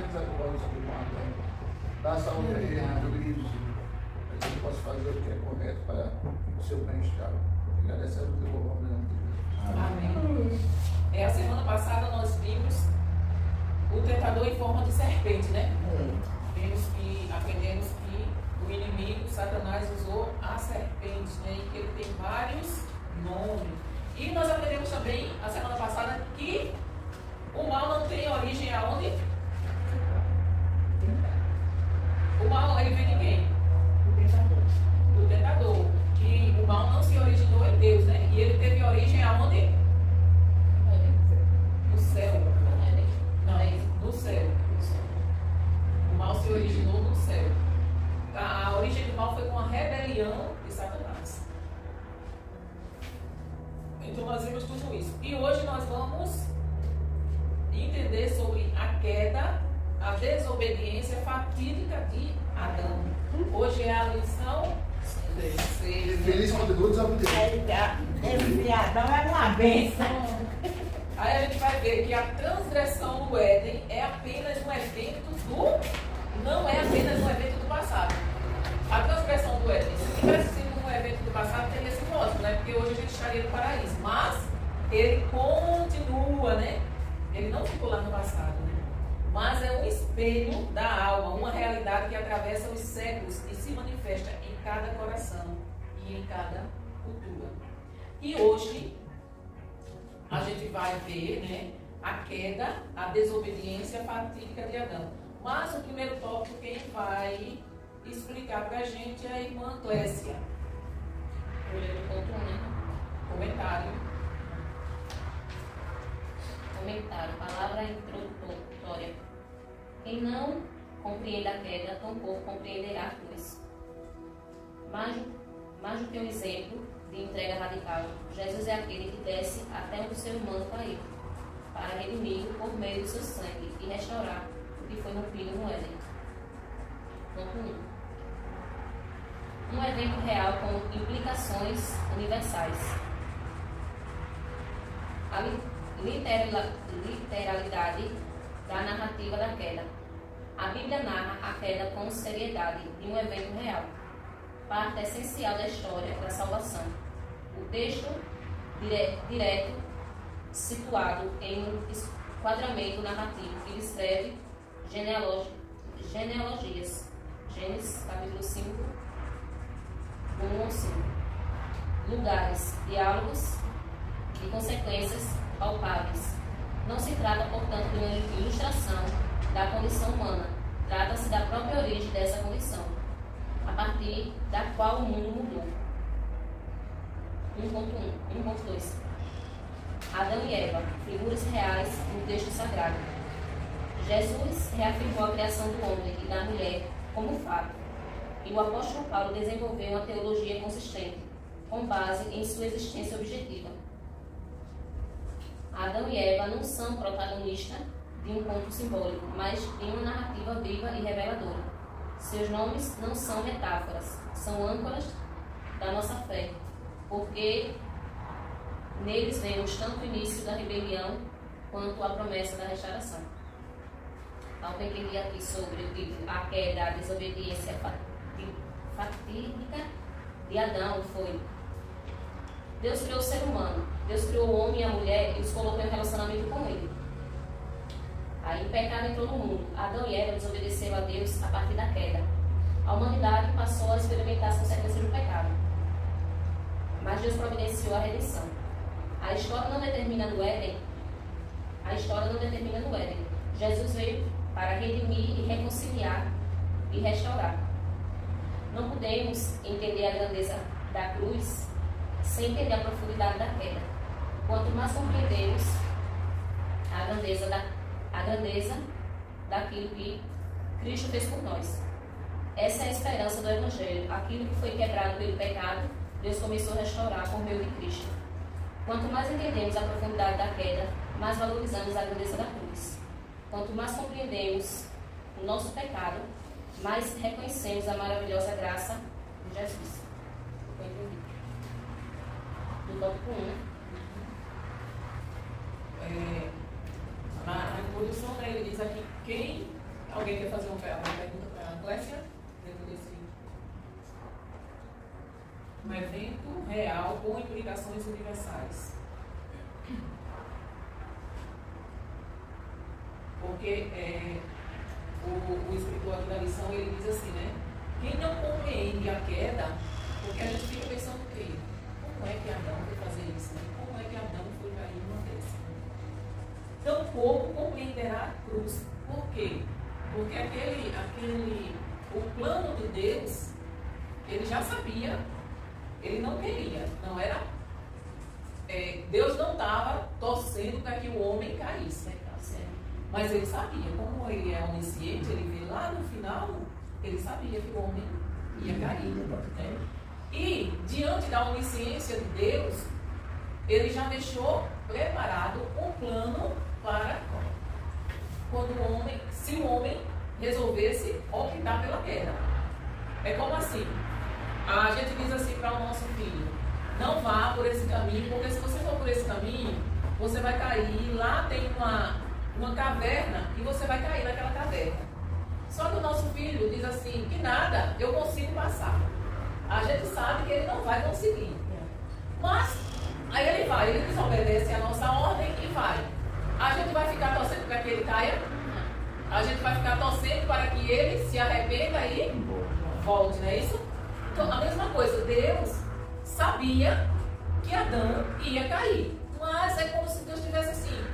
misericórdia sobre o Adão. Dá saúde a ele, dirige, para que ele possa fazer o que é correto para o seu bem-estar. Agradecemos e louvamos em nome de Deus. Amém. A semana passada nós vimos o tentador em forma de serpente, né? Aprendemos que o inimigo, Satanás, usou a serpente, né? E que ele tem vários nomes. E nós aprendemos também, a semana passada, que o mal não tem origem aonde? O mal, ele vem de quem? Do tentador. Que o mal não se originou em Deus, né? E ele teve origem aonde? No céu. Não, no céu. O mal se originou no céu. A origem do mal foi com a rebelião de Satanás. Então nós vimos tudo isso. E hoje nós vamos entender sobre a queda, a desobediência fatídica de Adão. Hoje é a lição 16. Feliz continua desobediente. Esse Adão é uma bênção. Aí a gente vai ver que a transgressão do Éden é apenas um evento não é apenas um evento do passado. A transgressão do Éden, se tivesse sido um evento do passado, teria sido ótimo, né? Porque hoje a gente estaria no paraíso. Mas ele continua, né? Ele não ficou lá no passado, né? Mas é um espelho da alma, uma realidade que atravessa os séculos e se manifesta em cada coração e em cada cultura. E hoje a gente vai ver, né, a queda, a desobediência fatídica de Adão. Mas o primeiro tópico, quem vai explicar para a gente é a irmã Clécia. Vou ler o ponto 1. Comentário. Comentário. Palavra introdutória. Quem não compreende a queda, tampouco compreenderá a cruz. Mais do que um exemplo de entrega radical, Jesus é aquele que desce até onde o ser humano caiu, para redimir-o por meio do seu sangue e restaurar o que foi rompido no Éden. Ponto 1. Um evento real com implicações universais. A literalidade da narrativa da queda. A Bíblia narra a queda com seriedade de um evento real, parte essencial da história da salvação. O texto direto, situado em um enquadramento narrativo que descreve genealogias. Gênesis, capítulo 5, 1 ao 5. Lugares, diálogos e consequências palpáveis. Não se trata, portanto, de uma ilustração da condição humana. Trata-se da própria origem dessa condição, a partir da qual o mundo mudou. 1.1. 1.2. Adão e Eva, figuras reais no texto sagrado. Jesus reafirmou a criação do homem e da mulher como fato, e o apóstolo Paulo desenvolveu uma teologia consistente, com base em sua existência objetiva. Adão e Eva não são protagonistas de um conto simbólico, mas de uma narrativa viva e reveladora. Seus nomes não são metáforas, são âncoras da nossa fé, porque neles vemos tanto o início da rebelião quanto a promessa da restauração. Algo que eu entendi aqui sobre o título, a queda, a desobediência fatídica de Adão foi: Deus criou o ser humano, Deus criou o homem e a mulher e os colocou em relacionamento com ele. Aí o pecado entrou no mundo. Adão e Eva desobedeceram a Deus a partir da queda. A humanidade passou a experimentar as consequências do pecado. Mas Deus providenciou a redenção. A história não determina no Éden. Jesus veio para redimir e reconciliar e restaurar. Não podemos entender a grandeza da cruz sem entender a profundidade da queda. Quanto mais compreendemos a grandeza daquilo que Cristo fez por nós. Essa é a esperança do Evangelho. Aquilo que foi quebrado pelo pecado, Deus começou a restaurar por meio de Cristo. Quanto mais entendemos a profundidade da queda, mais valorizamos a grandeza da cruz. Quanto mais compreendemos o nosso pecado, mais reconhecemos a maravilhosa graça de Jesus. Do tópico 1. Na introdução, né, ele diz aqui: quem Alguém quer fazer uma pergunta para a Clécia? Dentro desse um evento real com implicações universais. Porque o escritor aqui da lição, ele diz assim, né? Quem não compreende a queda, porque a gente fica pensando o quê? Como é que Adão foi fazer isso? Né? Como é que Adão foi cair numa dessa? Tampouco compreenderá a cruz. Por quê? Porque o plano de Deus, ele já sabia, ele não queria, não era. Deus não estava torcendo para que o homem caísse. Mas ele sabia, como ele é onisciente, ele vê lá no final, ele sabia que o homem ia cair. Né? E, diante da onisciência de Deus, ele já deixou preparado um plano para se o homem resolvesse optar pela queda. É como assim, a gente diz assim para o nosso filho, não vá por esse caminho, porque se você for por esse caminho, você vai cair, lá tem uma caverna e você vai cair naquela caverna. Só que o nosso filho diz assim, que nada, eu consigo passar. A gente sabe que ele não vai conseguir. Mas, aí ele desobedece a nossa ordem e vai. A gente vai ficar torcendo para que ele caia? A gente vai ficar torcendo para que ele se arrependa e volte, não é isso? Então, a mesma coisa, Deus sabia que Adão ia cair. Mas é como se Deus estivesse assim,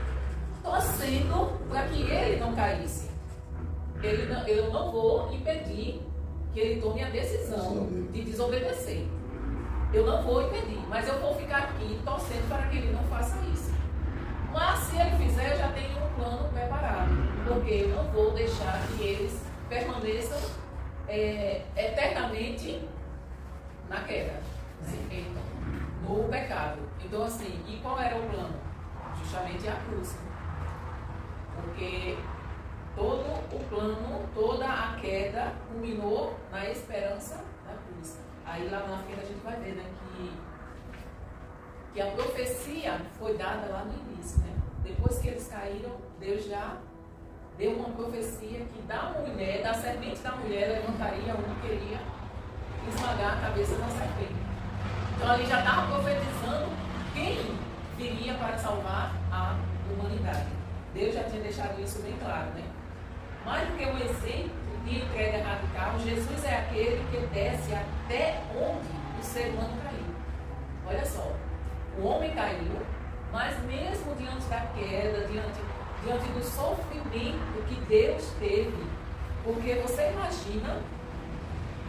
torcendo para que ele não caísse. Eu não vou impedir que ele tome a decisão de desobedecer. Eu não vou impedir, mas eu vou ficar aqui torcendo para que ele não faça isso. Mas se ele fizer, eu já tenho um plano preparado, porque eu não vou deixar que eles permaneçam eternamente na queda, né? No pecado. Então assim, e qual era o plano? Justamente a cruz. Porque todo o plano, toda a queda culminou na esperança da cruz. Aí lá na frente a gente vai ver, né, que a profecia foi dada lá no início, né? Depois que eles caíram, Deus já deu uma profecia que da serpente da mulher levantaria um que queria esmagar a cabeça da serpente. Então ali já estava profetizando quem viria para salvar a humanidade. Deus já tinha deixado isso bem claro, né? Mais do que um exemplo de entrega radical, Jesus é aquele que desce até onde o ser humano caiu. Olha só, o homem caiu, mas mesmo diante da queda, diante do sofrimento que Deus teve, porque você imagina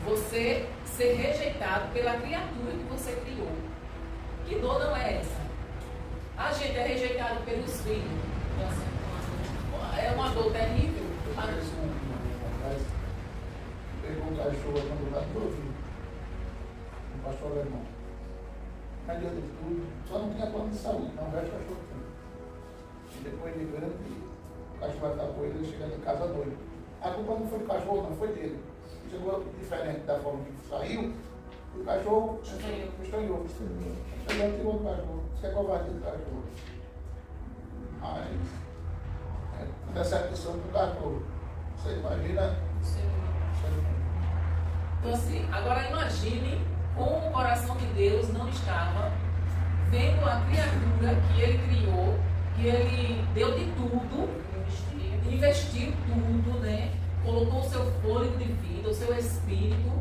você ser rejeitado pela criatura que você criou. Que dor não é essa? A gente é rejeitado pelos filhos. É uma dor terrível. Pegou um cachorro quando lá do ouvido. Um pastor alemão. Adiante de tudo, só não tinha plano de saúde, não, o resto do cachorro tinha. E depois de grande, o cachorro atacou ele chegando em casa à noite. A culpa não foi do cachorro, não foi dele. Chegou diferente da forma que saiu, o cachorro estranhou. Chegou e tirou o cachorro. Isso é covardia do cachorro. Mas, decepção do cachorro. Você imagina? Então assim, agora imagine como o coração de Deus não estava vendo a criatura que ele criou, que ele deu de tudo, investiu tudo, né? Colocou o seu fôlego de vida, o seu espírito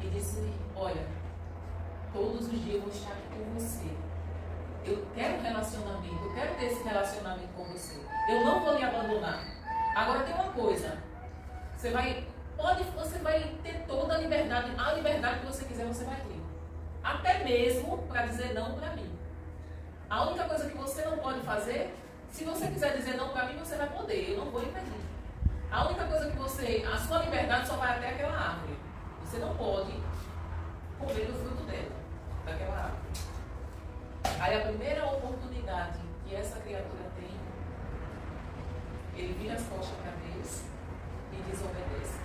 e disse, olha, todos os dias eu vou estar aqui com você. Eu quero relacionamento, eu quero ter esse relacionamento com você. Eu não vou lhe abandonar. Agora tem uma coisa, você vai ter toda a liberdade que você quiser, você vai ter. Até mesmo para dizer não para mim. A única coisa que você não pode fazer, se você quiser dizer não para mim, você vai poder, eu não vou impedir. A única coisa que a sua liberdade só vai até aquela árvore. Você não pode comer do fruto dela, daquela árvore. Aí a primeira oportunidade que essa criatura tem, ele vira as costas para Deus e desobedece.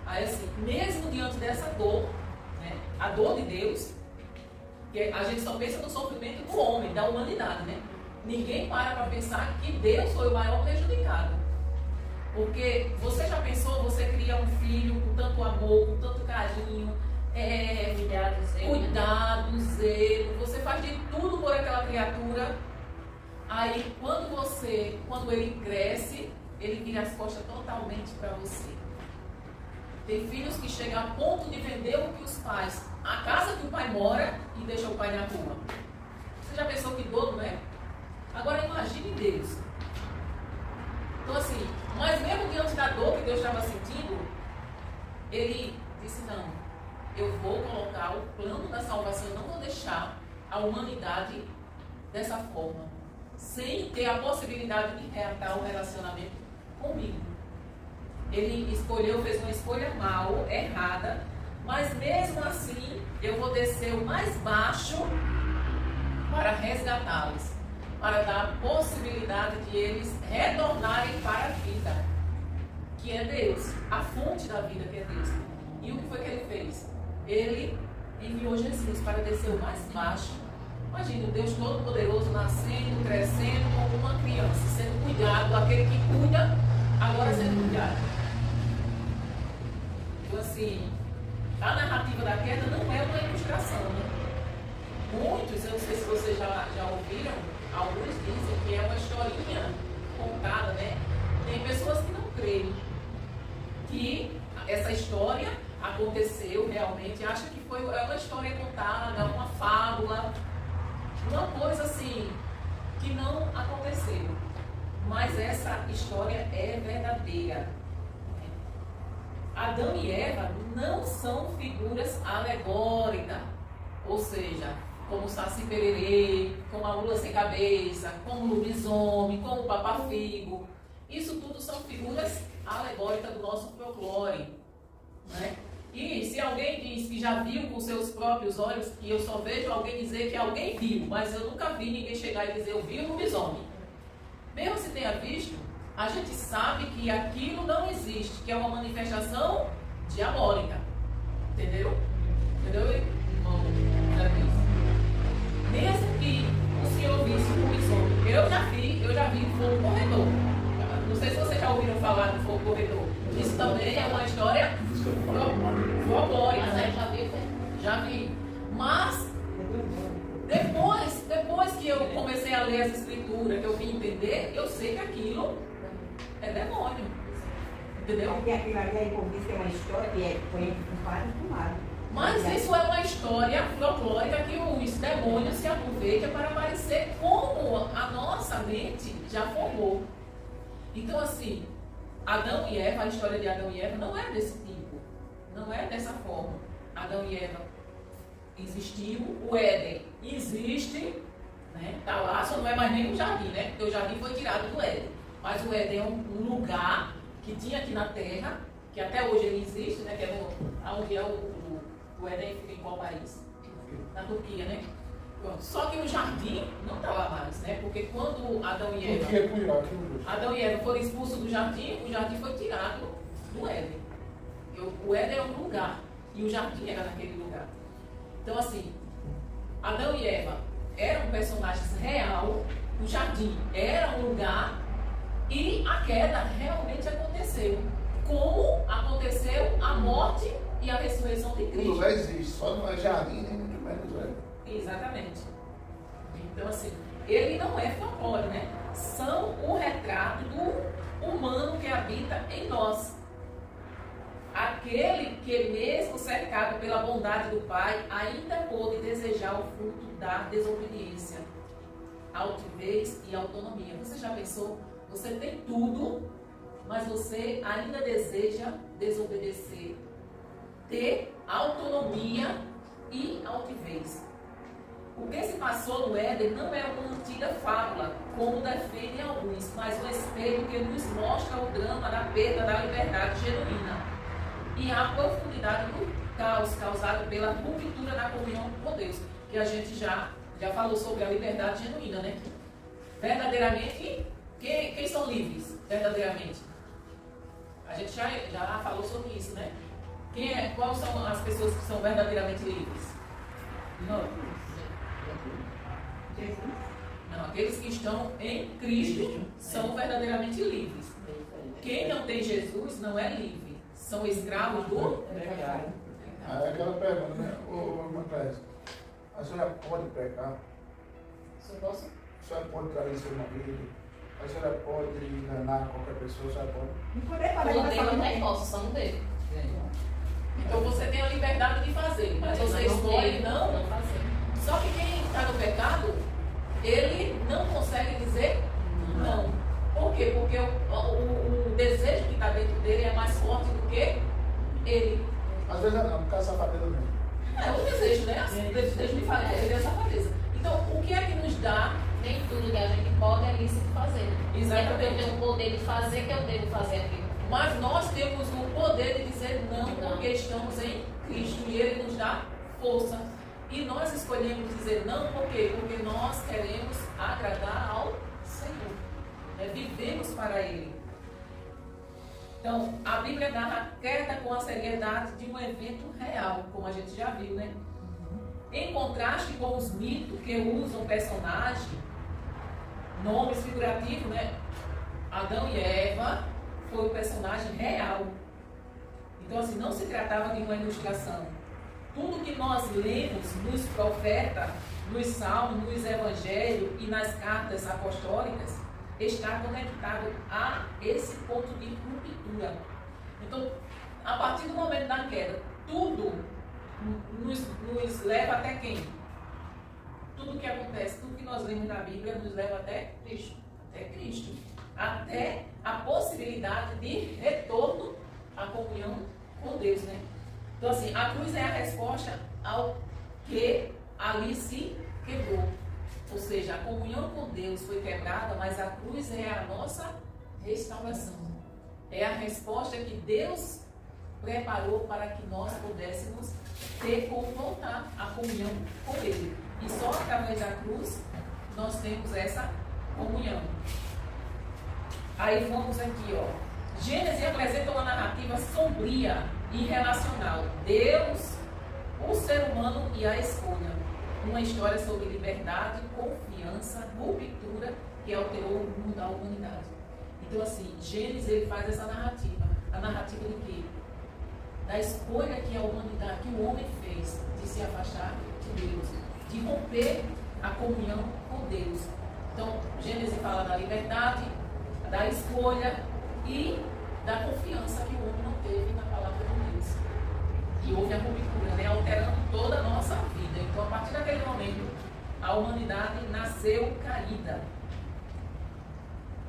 Aí assim, mesmo diante dessa dor, né, a dor de Deus, que a gente só pensa no sofrimento do homem, da humanidade, né? Ninguém para pensar que Deus foi o maior prejudicado. Porque você já pensou, você cria um filho com tanto amor, com tanto carinho, cuidado, zelo, você faz de tudo por aquela criatura. Aí quando ele cresce, ele vira as costas totalmente para você. Tem filhos que chegam a ponto de vender o que os pais, a casa que o pai mora, e deixa o pai na rua. Você já pensou que dor, não é? Agora imagine Deus. Então assim, mas mesmo diante da dor que Deus estava sentindo, ele disse, não, eu vou colocar o plano da salvação, eu não vou deixar a humanidade dessa forma, sem ter a possibilidade de reatar o relacionamento comigo. Ele fez uma escolha mal, errada, mas mesmo assim eu vou descer o mais baixo para resgatá-los, para dar a possibilidade de eles retornarem para a vida, que é Deus, a fonte da vida que é Deus. E o que foi que ele fez? Ele enviou Jesus para descer o mais baixo. Imagina o Deus Todo-Poderoso nascendo, crescendo como uma criança, sendo cuidado, aquele que cuida, agora sendo cuidado. Então assim, a narrativa da queda não é uma ilustração, né? Muitos, eu não sei se vocês já ouviram, alguns dizem que é uma historinha contada, né? Tem pessoas que não creem que essa história aconteceu realmente, acham que é uma história contada, uma fábula, uma coisa assim, que não aconteceu. Mas essa história é verdadeira. Adão e Eva não são figuras alegóricas, ou seja, como o Saci Pererê, como a Lula sem cabeça, como o lobisomem, como o Papafigo. Isso tudo são figuras alegóricas do nosso folclore, né? E se alguém diz que já viu com seus próprios olhos, que eu só vejo alguém dizer que alguém viu, mas eu nunca vi ninguém chegar e dizer eu vi o lobisomem. Mesmo se tenha visto, a gente sabe que aquilo não existe, que é uma manifestação diabólica. Entendeu? Entendeu, irmão? Já disse. Mesmo que o senhor visse o lobisomem, eu já vi fogo corredor. Não sei se vocês já ouviram falar do fogo corredor. Isso também é uma história folclórica, né? Já vi. Mas depois que eu comecei a ler essa escritura, que eu vim entender, eu sei que aquilo é demônio. Entendeu? Porque aquilo ali aí diz que é uma história que foi entre um padre e um lado. Mas isso é uma história folclórica que os demônios se aproveitam para aparecer como a nossa mente já formou. Então assim, Adão e Eva, a história de Adão e Eva não é desse tipo. Não é dessa forma. Adão e Eva existiu, o Éden existe, né? Tá lá, só não é mais nem um jardim, né? Porque o jardim foi tirado do Éden. Mas o Éden é um lugar que tinha aqui na Terra, que até hoje ele existe, né? Que é onde é o Éden, fica em qual país? Na Turquia, né? Pronto. Só que o jardim não está lá mais, né? Porque quando Adão e Eva foram expulsos do jardim, o jardim foi tirado do Éden. O Éden é um lugar e o jardim era naquele lugar. Então assim, Adão e Eva eram personagens real, o jardim era um lugar e a queda realmente aconteceu. Como aconteceu a morte e a ressurreição de Cristo. Tudo já existe, só não é jardim nem muito menos Éden. Exatamente. Então assim, ele não é folclore, né? São o retrato do humano que habita em nós. Aquele que, mesmo cercado pela bondade do Pai, ainda pôde desejar o fruto da desobediência, altivez e autonomia. Você já pensou? Você tem tudo, mas você ainda deseja desobedecer, ter autonomia e altivez. O que se passou no Éden não é uma antiga fábula, como defendem alguns, mas um espelho que nos mostra o drama da perda da liberdade genuína e a profundidade do caos causado pela ruptura da comunhão com Deus, que a gente já falou sobre a liberdade genuína, né? Verdadeiramente, quem são livres? Verdadeiramente. A gente já falou sobre isso, né? Quais são as pessoas que são verdadeiramente livres? Não. Jesus? Não, aqueles que estão em Cristo são verdadeiramente livres. Quem não tem Jesus não é livre. São escravos do pecado. Aí aquela pergunta, né? Ô, Maclés, a senhora pode pecar? Se eu posso? A senhora pode trair seu marido? A senhora pode enganar qualquer pessoa? A senhora pode? Não poder falar, O vai dele falar não tem mais. posse, só no dele. Então você tem a liberdade de fazer, mas você escolhe não. fazer. Só que quem está no pecado, ele não consegue dizer não. Por quê? Porque o desejo que está dentro dele é mais forte do que ele. Às vezes não, por causa da safadeza mesmo. É o desejo, né? O desejo de fazer, ele é safadeza. Então, o que é que nos dá? Nem tudo que a gente pode é lícito fazer. Exatamente. Eu tenho o poder de fazer que eu devo fazer aquilo. Mas nós temos o poder de dizer não porque estamos em Cristo e Ele nos dá força. E nós escolhemos dizer não por quê? Porque nós queremos agradar ao Senhor. Vivemos para Ele. Então, a Bíblia narra a queda com a seriedade de um evento real, como a gente já viu, né? Em contraste com os mitos que usam personagem, nomes figurativos, né? Adão e Eva foi um personagem real. Então, assim, não se tratava de uma ilustração. Tudo que nós lemos nos profetas, nos salmos, nos evangelhos e nas cartas apostólicas está conectado a esse ponto de ruptura. Então, a partir do momento da queda, tudo nos leva até quem? Tudo que acontece, tudo que nós lemos na Bíblia nos leva até Cristo. Até Cristo. Até a possibilidade de retorno à comunhão com Deus, né? Então, assim, a cruz é a resposta ao que ali se quebrou. Ou seja, a comunhão com Deus foi quebrada, mas a cruz é a nossa restauração. É a resposta que Deus preparou para que nós pudéssemos ter como voltar à comunhão com Ele. E só através da cruz nós temos essa comunhão. Aí vamos aqui, ó. Gênesis apresenta uma narrativa sombria e relacional. Deus, o ser humano e a escolha. Uma história sobre liberdade, confiança, ruptura que alterou o mundo da humanidade. Então, assim, Gênesis ele faz essa narrativa. A narrativa de quê? Da escolha que a humanidade, que o homem fez de se afastar de Deus, de romper a comunhão com Deus. Então, Gênesis fala da liberdade, da escolha e da confiança que o homem não teve na palavra de Deus. E houve a ruptura, né, alterando toda a nossa vida. Então, a partir daquele momento, a humanidade nasceu caída.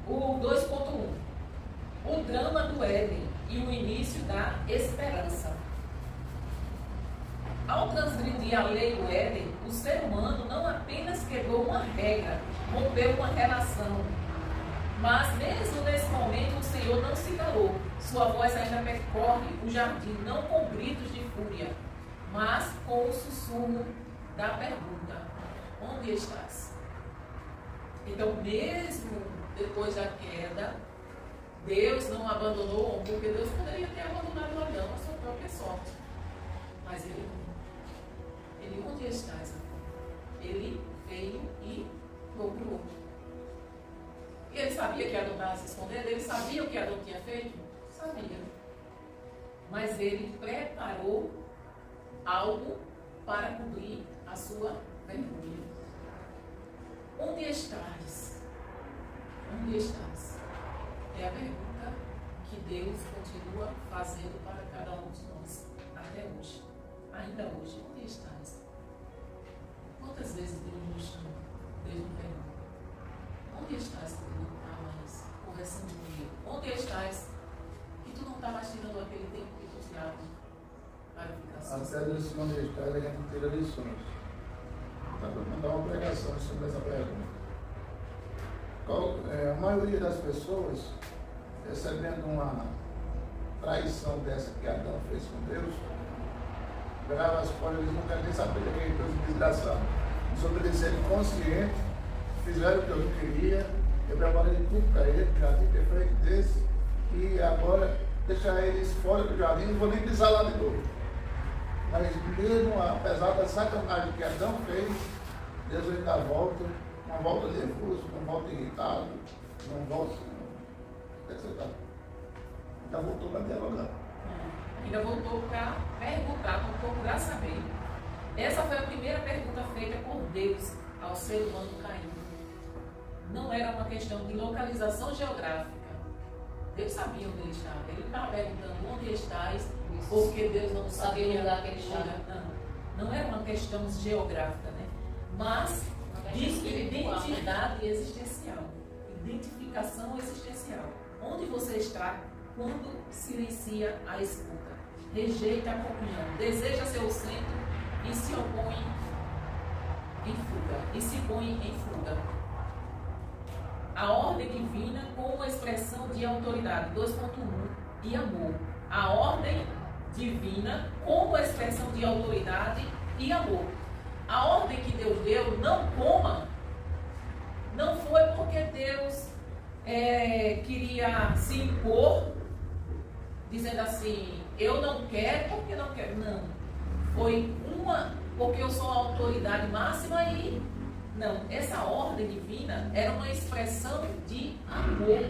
O 2.1. O drama do Éden e o início da esperança. Ao transgredir a lei do Éden, o ser humano não apenas quebrou uma regra, rompeu uma relação, mas mesmo nesse momento o Senhor não se calou. Sua voz ainda percorre o jardim, não com gritos de fúria, mas com o sussurro da pergunta: onde estás? Então, mesmo depois da queda, Deus não abandonou o homem, porque Deus poderia ter abandonado o Adão à sua própria sorte. Mas ele onde estás? Ele veio e procurou. E ele sabia que Adão estava se escondendo? Ele sabia o que Adão tinha feito? Sabia. Mas ele preparou algo para cobrir a sua vergonha. Onde estás? Onde estás? É a pergunta que Deus continua fazendo para cada um de nós até hoje. Ainda hoje, onde estás? Quantas vezes Deus nos chama? Deus nos pergunta: onde estás que tu não está mais conversando comigo? Onde estás que tu não está mais tirando aquele tempo que tu tirava para ficar assim? Até nesse onde estás a gente tira lições. Dá para mandar uma pregação sobre essa pergunta. A maioria das pessoas, recebendo uma traição dessa que Adão fez com Deus, grava as folhas, eles não querem nem saber daquele Deus desgraçado. Desobedeceram consciente, fizeram o que eu não queria, eu preparei tudo para ele, já tinha perfeito desse, e agora deixar eles fora do jardim, não vou nem pisar lá de novo. Mas mesmo apesar da sacanagem que Adão fez, Deus ainda volta Não volta nervoso, não volta irritado, não volta. Onde é que você está? Já voltou para dialogar. Ainda voltou para perguntar, para procurar saber. Essa foi a primeira pergunta feita por Deus ao ser humano caído. Não era uma questão de localização geográfica. Deus sabia onde ele estava. Ele não estava perguntando onde estás, porque Deus não sabia lugar que ele estava. Não era uma questão geográfica, né? Mas de identidade existencial. Identificação existencial. Onde você está quando silencia a escuta? Rejeita a comunhão, deseja ser o centro e se opõe em fuga, e se põe em fuga. A ordem divina como expressão de autoridade, 2.1, e amor. A ordem divina como expressão de autoridade e amor. A ordem que Deus deu, não coma, não foi porque Deus queria se impor, dizendo assim, eu não quero porque não quero. Não. Foi porque eu sou a autoridade máxima e não. Essa ordem divina era uma expressão de amor.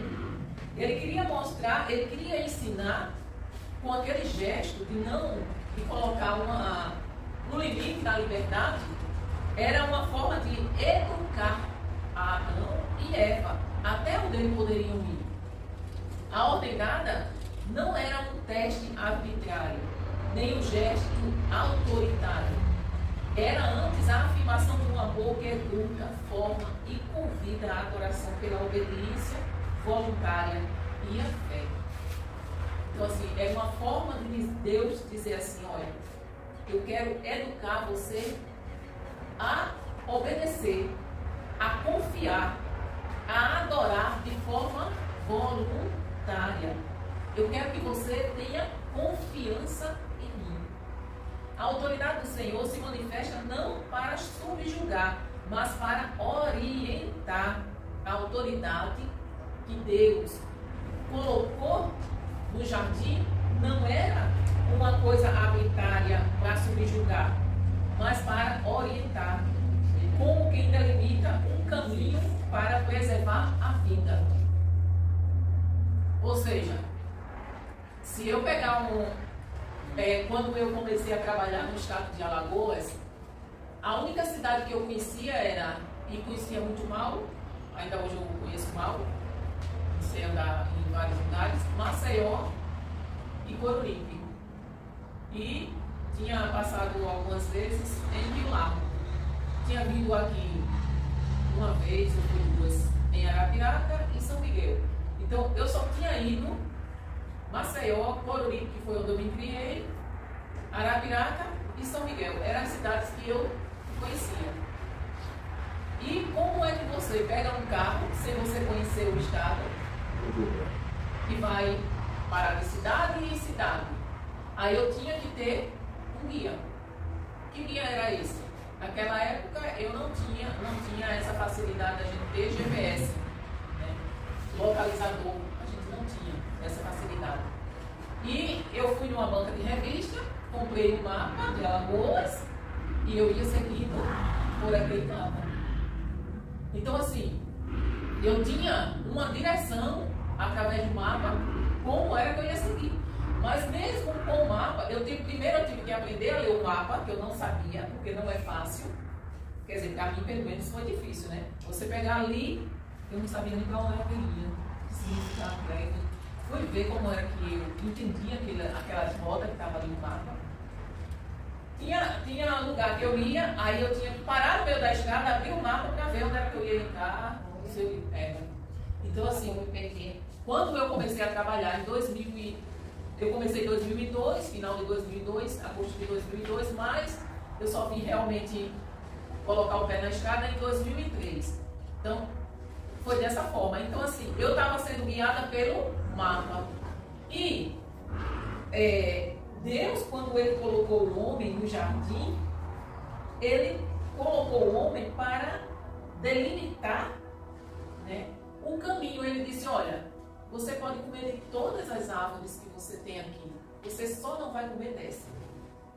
Ele queria mostrar, ele queria ensinar com aquele gesto de colocar no limite da liberdade, era uma forma de educar a Adão e Eva, até onde eles poderiam ir. A ordem dada não era um teste arbitrário, nem um gesto autoritário. Era antes a afirmação de um amor que educa, forma e convida à adoração pela obediência voluntária e a fé. Então, assim, é uma forma de Deus dizer assim, olha, eu quero educar você a obedecer, a confiar, a adorar de forma voluntária. Eu quero que você tenha confiança em mim. A autoridade do Senhor se manifesta não para subjugar, mas para orientar. A autoridade que Deus colocou no jardim não era uma coisa arbitrária para subjugar, mas para orientar, como quem delimita um caminho para preservar a vida. Ou seja, se eu pegar quando eu comecei a trabalhar no estado de Alagoas, a única cidade que eu conhecia e conhecia muito mal, ainda hoje eu conheço mal, sei andar em vários lugares, Maceió e Coruripe. E tinha passado algumas vezes em Rio Largo. Tinha vindo aqui uma vez, ou foi duas, em Arapiraca e São Miguel. Então, eu só tinha ido Maceió, Coruripe, que foi onde eu me criei, Arapiraca e São Miguel. Eram as cidades que eu conhecia. E como é que você pega um carro sem você conhecer o estado e vai parar de cidade em cidade? Aí eu tinha que ter um guia. Que guia era esse? Naquela época eu não tinha essa facilidade da gente ter GPS, né? Localizador, a gente não tinha essa facilidade. E eu fui numa banca de revista, comprei um mapa de Alagoas e eu ia seguindo por aquele mapa. Então assim, eu tinha uma direção através do mapa, como era que eu ia seguir. Mas mesmo com o mapa, primeiro eu tive que aprender a ler o mapa, que eu não sabia, porque não é fácil. Quer dizer, para mim, pelo menos, foi difícil, né? Você pegar ali, eu não sabia nem para onde eu ia, que significava aquilo. Fui ver como era que eu entendia aquelas rotas que estavam ali no mapa. Tinha lugar que eu ia, aí eu tinha que parar no meio da estrada, abrir o mapa para ver onde era que eu ia entrar. Então, assim, quando eu comecei a trabalhar eu comecei em 2002, final de 2002, agosto de 2002, mas eu só vim realmente colocar o pé na estrada em 2003. Então, foi dessa forma. Então, assim, eu estava sendo guiada pelo mapa. E Deus, quando Ele colocou o homem no jardim, Ele colocou o homem para delimitar, né, o caminho. Ele disse, olha, você pode comer de todas as árvores que você tem aqui. Você só não vai comer dessa.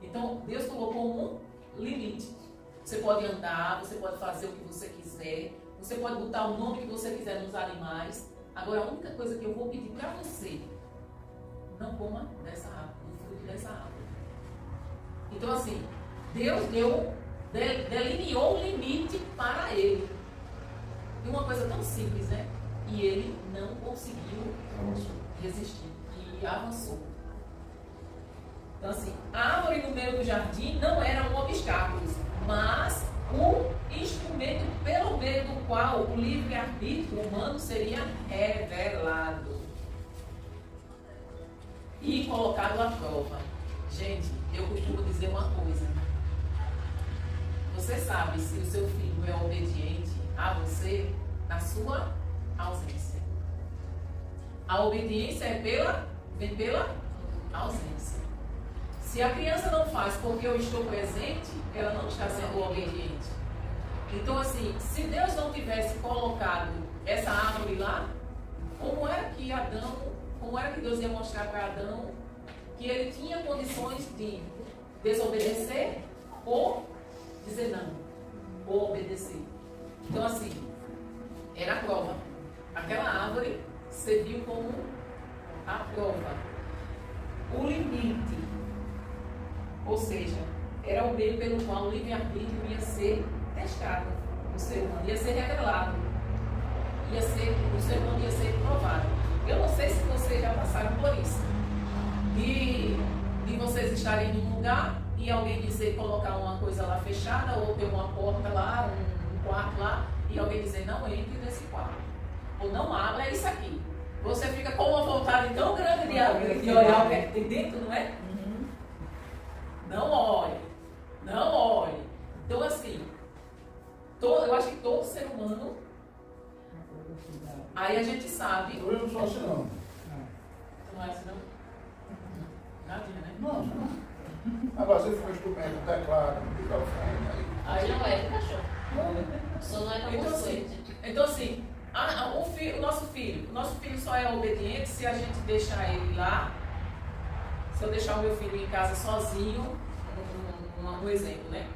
Então, Deus colocou um limite. Você pode andar, você pode fazer o que você quiser, você pode botar o nome que você quiser nos animais. Agora, a única coisa que eu vou pedir para você, não coma dessa árvore, do fruto dessa árvore. Então, assim, Deus delineou um limite para ele. E uma coisa tão simples, né? E ele não conseguiu resistir. E avançou. Então, assim, a árvore no meio do jardim não era um obstáculo, mas um instrumento pelo meio do qual o livre-arbítrio humano seria revelado e colocado à prova. Gente, eu costumo dizer uma coisa. Você sabe se o seu filho é obediente a você na sua ausência. A obediência vem pela ausência. Se a criança não faz porque eu estou presente, ela não está sendo obediente. Então, assim, se Deus não tivesse colocado essa árvore lá, como era que Deus ia mostrar para Adão que ele tinha condições de desobedecer ou dizer não, ou obedecer? Então, assim, era a prova. Aquela árvore serviu como a prova. O limite. Ou seja, era o meio pelo qual o livre-arbítrio ia ser testado. O ser humano ia ser revelado. O ser humano ia ser provado. Eu não sei se vocês já passaram por isso. De vocês estarem num lugar e alguém dizer, colocar uma coisa lá fechada, ou ter uma porta lá, um quarto lá, e alguém dizer, não entre nesse quarto. Ou não abra, é isso aqui. Você fica com uma vontade tão grande de olhar o que é que tem dentro, não é? Não olhe. Não olhe. Então, assim, eu acho que todo ser humano, aí a gente sabe. Eu não sou assim, não. Você não é assim, não? Nadinha, né? Não. Agora, você foi instrumento, teclado, microfone, Aí não é do cachorro. Só não é pra Então, você. Então, assim, o nosso filho só é obediente se a gente deixar ele lá. Se eu deixar o meu filho em casa sozinho, um exemplo, né?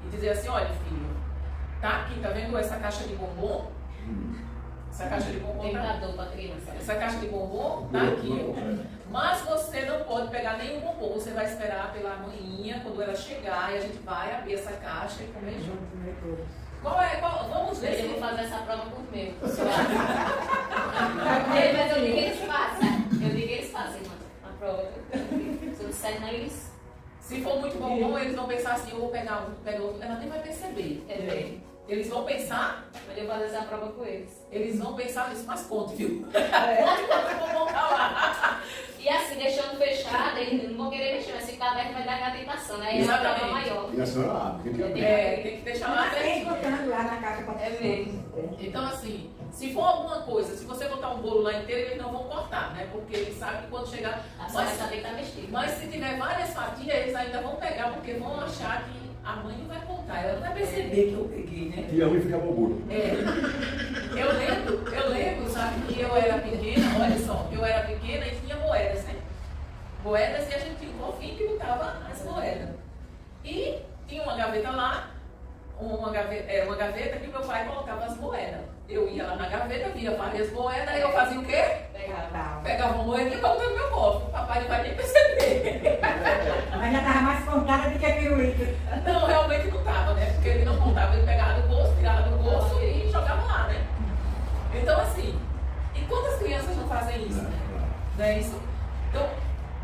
E dizer assim, olha, filho, tá aqui, tá vendo essa caixa de bombom? Essa caixa de bombom tá aqui. Pra criança. Essa caixa de bombom tá aqui, ó. Mas você não pode pegar nenhum bombom. Você vai esperar pela manhinha, quando ela chegar, e a gente vai abrir essa caixa e comer junto. Vamos ver Eu se vou fazer essa prova com o meu. Mas eu digo que eles façam. Irmã. A prova. Se eu disser não, eles... Se for muito bombom, eles vão pensar assim, eu vou pegar um, pega outro. Ela nem vai perceber. Eles vão pensar, Mas eu vou fazer essa prova com eles. eles vão pensar nisso, mas conte, viu? Conte quanto bombom tá lá. E assim, deixando fechado, eles não vão querer mexer, mas se ficar aberto vai dar aquela tentação, né? Aí é a Exatamente. prova maior. E a senhora abre, tem que abrir. Tem que deixar lá Tem aberto. botando lá na caixa com É mesmo. Então, assim, se for alguma coisa, se você botar um bolo lá inteiro, eles não vão cortar, né? Porque eles sabem que quando chegar. A senhora vai saber que tá vestido. Mas se tiver várias fatias, eles ainda vão pegar, porque vão achar que a mãe não vai contar. Ela não vai perceber que eu peguei, né? E a mãe fica bobura. Eu lembro, sabe, que eu era pequena, olha só, eu era pequena e tinha moedas, né? Moedas, e a gente tinha um cofrinho que botava as moedas. E tinha uma gaveta lá, uma gaveta que meu pai colocava as moedas. Eu ia lá na gaveta, via várias moedas, e eu fazia o quê? Pegava uma moeda e colocava no meu cofre. O papai não vai nem perceber. Mas já estava mais contada do que a pirulita. Não, realmente não estava, né? Porque ele não contava, ele pegava do bolso, tirava do bolso e jogava lá, né? Então, assim, e quantas crianças não fazem isso? Não é isso? Então,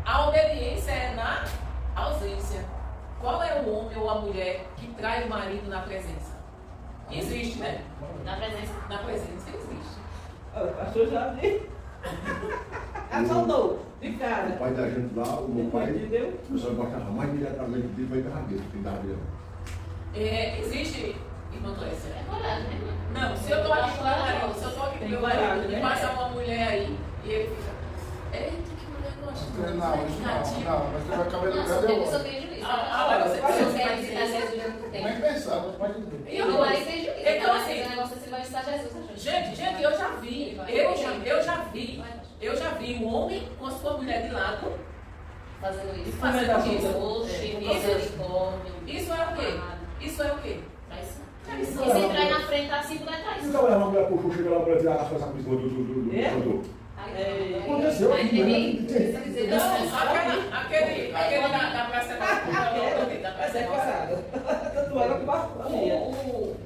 a obediência é na ausência. Qual é o homem ou a mulher que trai o marido na presença? Existe, né? Na presença. Na presença existe. A sua já disse. Assaltou de O casa. pai da gente lá, o meu pai, Entendeu? o senhor gostava mais diretamente dele vai dar rabeta, que dá rabeta. Existe, irmã Clécia. É coragem, né? Não, se eu tô aqui com meu marido, se eu tô aqui com meu marido, e passa uma mulher aí, e ele fica, eita, que mulher gostosa. Não, isso não, mas você vai cabelo Nossa, grande, eu só eu tenho juízo. Agora você Se eu quero tem visitar Jesus, eu não nem tenho. pensar, você pode dizer. E eu Meu marido tem juízo. Então, Mas assim, esse negócio você vai visitar Jesus, né, gente, eu já vi um homem com a sua mulher de lado. Fazendo isso. Fazendo isso. Oxe, misericórdia. Isso é o quê? Isso é o quê? Traição. E se entrar na frente, tá 5 detrás. Se trabalhar uma mulher puxou, chega lá, a mulher tirar as coisas do cantor. Aconteceu Aí aqui, teve. né? Aquele da Praça da É separado. Tanto ela que baixo.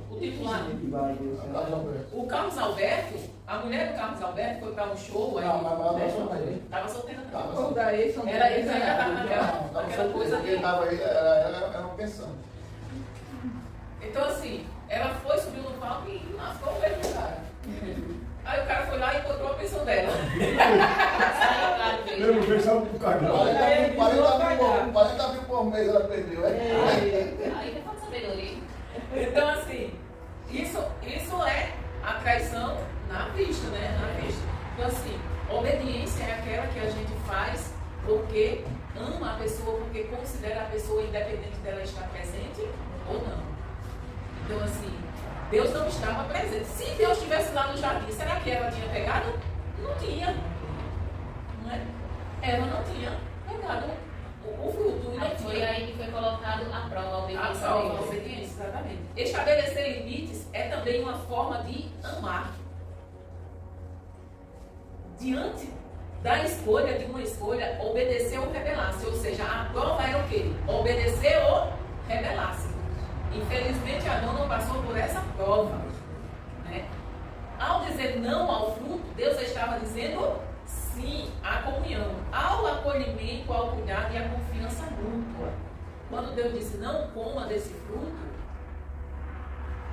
o titular. O Carlos Alberto, a mulher do Carlos Alberto foi para um show aí. Não, mas ela não achou mais ele. Tava solteira Tava não. solteira. Daí são Era isso, ainda tava naquela coisa Ele dele. tava aí, era uma pensão. Então assim, ela foi, subiu no palco e lascou o mesmo cara. Aí o cara foi lá e encontrou a pensão dela. Saiu lá do Eu não beijo. vejo sabe do carro. 40 mil por mês ela perdeu, é? Aí que falta sabedoria. Então assim, isso é a traição na vista, né? Na vista. Então assim, obediência é aquela que a gente faz porque ama a pessoa, porque considera a pessoa independente dela estar presente ou não. Então assim, Deus não estava presente. Se Deus estivesse lá no jardim, será que Eva tinha pegado? Não tinha. Não é? Eva não tinha pegado o fruto. Não Aí foi tinha. aí que foi colocado a prova, a A obediência prova, a deles. obediência, exatamente. Estabelecer limites é também uma forma de amar. Diante da escolha, de uma escolha, obedecer ou rebelar-se. Ou seja, a prova era o quê? Obedecer ou rebelar-se. Infelizmente, Adão não passou por essa prova. Né? Ao dizer não ao fruto, Deus estava dizendo sim à comunhão, ao acolhimento, ao cuidado e à confiança mútua. Quando Deus disse não coma desse fruto,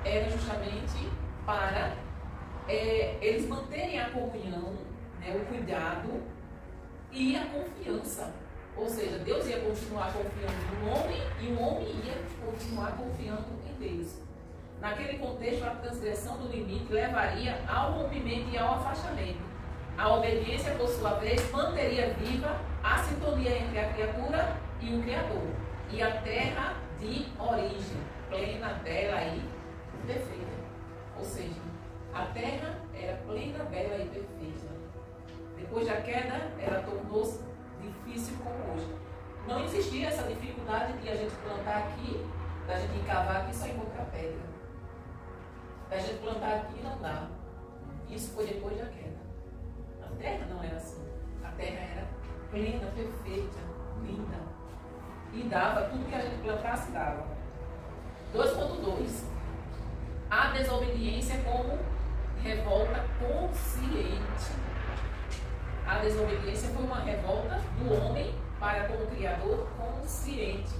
era justamente para eles manterem a comunhão, né, o cuidado e a confiança. Ou seja, Deus ia continuar confiando no homem e o homem ia continuar confiando em Deus. Naquele contexto, a transgressão do limite levaria ao rompimento e ao afastamento. A obediência, por sua vez, manteria viva a sintonia entre a criatura e o Criador. E a terra de origem, plena, bela e perfeita. Ou seja, a terra era plena, bela e perfeita. Depois da queda, ela tornou-se difícil como hoje. Não existia essa dificuldade de a gente plantar aqui, da gente cavar aqui e só encontrar pedra. Da gente plantar aqui não dá. Isso foi depois da queda. A terra não era assim. A terra era plena, perfeita, linda. E dava, tudo que a gente plantasse dava. 2.2. A desobediência como revolta consciente. A desobediência foi uma revolta do homem para com o Criador consciente.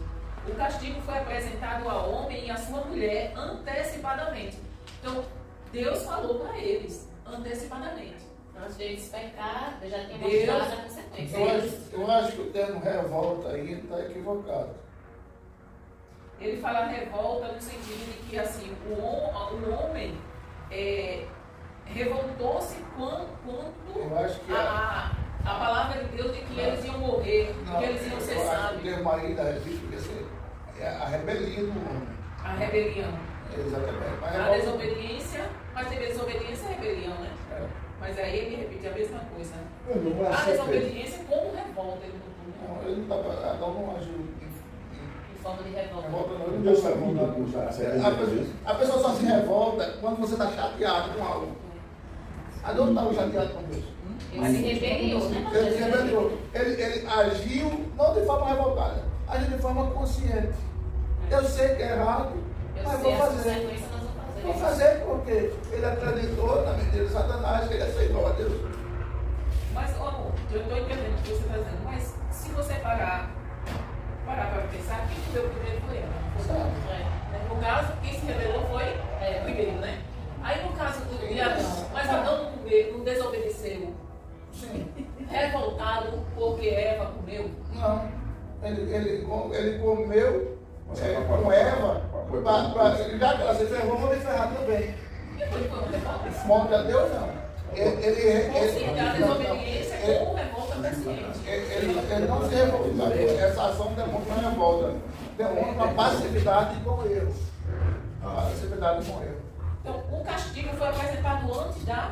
O castigo foi apresentado ao homem e à sua mulher antecipadamente. Então, Deus falou para eles antecipadamente. Antes deles pecar, Deus já tinha Deus- mostrado a consequência. Eu acho que o termo revolta aí está equivocado. Ele fala revolta no sentido de que assim, o homem revoltou-se quando Eu acho que a palavra de Deus de que eles iam morrer, de que eles iam ser eu acho que o sábios. termo aí da revista é a rebelião do homem. A rebelião. Exatamente. Mas A revolta- desobediência, mas tem desobediência e rebelião, né? É. Mas aí ele repete a mesma coisa. Não é A assim, desobediência como revolta, ele botou, né? Não, ele não está Adão não agiu Em forma de revolta. revolta, não. Ele não Deus deu sabia revolta. que usar essa A pessoa só se revolta quando você está chateado com algo. Adão não estava chateado com Deus. Ele se rebeliou, né? Ele se rebelou. Ele agiu não de forma revoltada, agiu de forma consciente. Eu sei que é errado, Eu mas sei vou as fazer. consequências, nós vamos fazer. Vou fazer porque ele acreditou na mentira de Satanás, que ele aceitou a Deus. Mas, ó, amor, eu estou entendendo o que você está dizendo, mas se você parar para pensar, quem deu primeiro foi ela. Sabe? No caso, quem se rebelou foi primeiro, né? Aí no caso de Adão, mas Adão não desobedeceu, Sim. revoltado porque Eva comeu. Não. Ele comeu Mas com Eva, já que ela se ferrou, vou me ferrar também. E foi uma revolta. Morte a Deus, não. Consciente, a desobediência como revolta consciente. Ele não se revoltou. Essa ação demonstra uma revolta. Demonstra uma passividade com erro. Passividade com erro. Então, o castigo foi apresentado antes da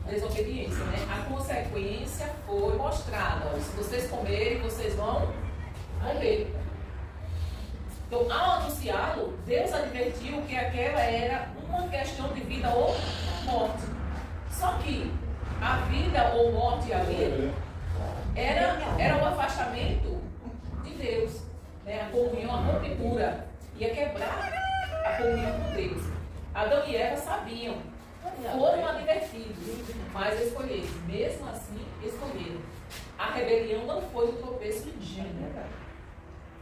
desobediência, né? A consequência foi mostrada. Ó, se vocês comerem, vocês vão morrer. Então, ao anunciá-lo, Deus advertiu que aquela era uma questão de vida ou morte. Só que a vida ou morte ali era o afastamento de Deus, né? A comunhão, a ruptura, ia quebrar a comunhão com Deus. Adão e Eva sabiam, foram advertidos, mas escolheram. Mesmo assim, escolheram. A rebelião não foi um tropeço ingênuo.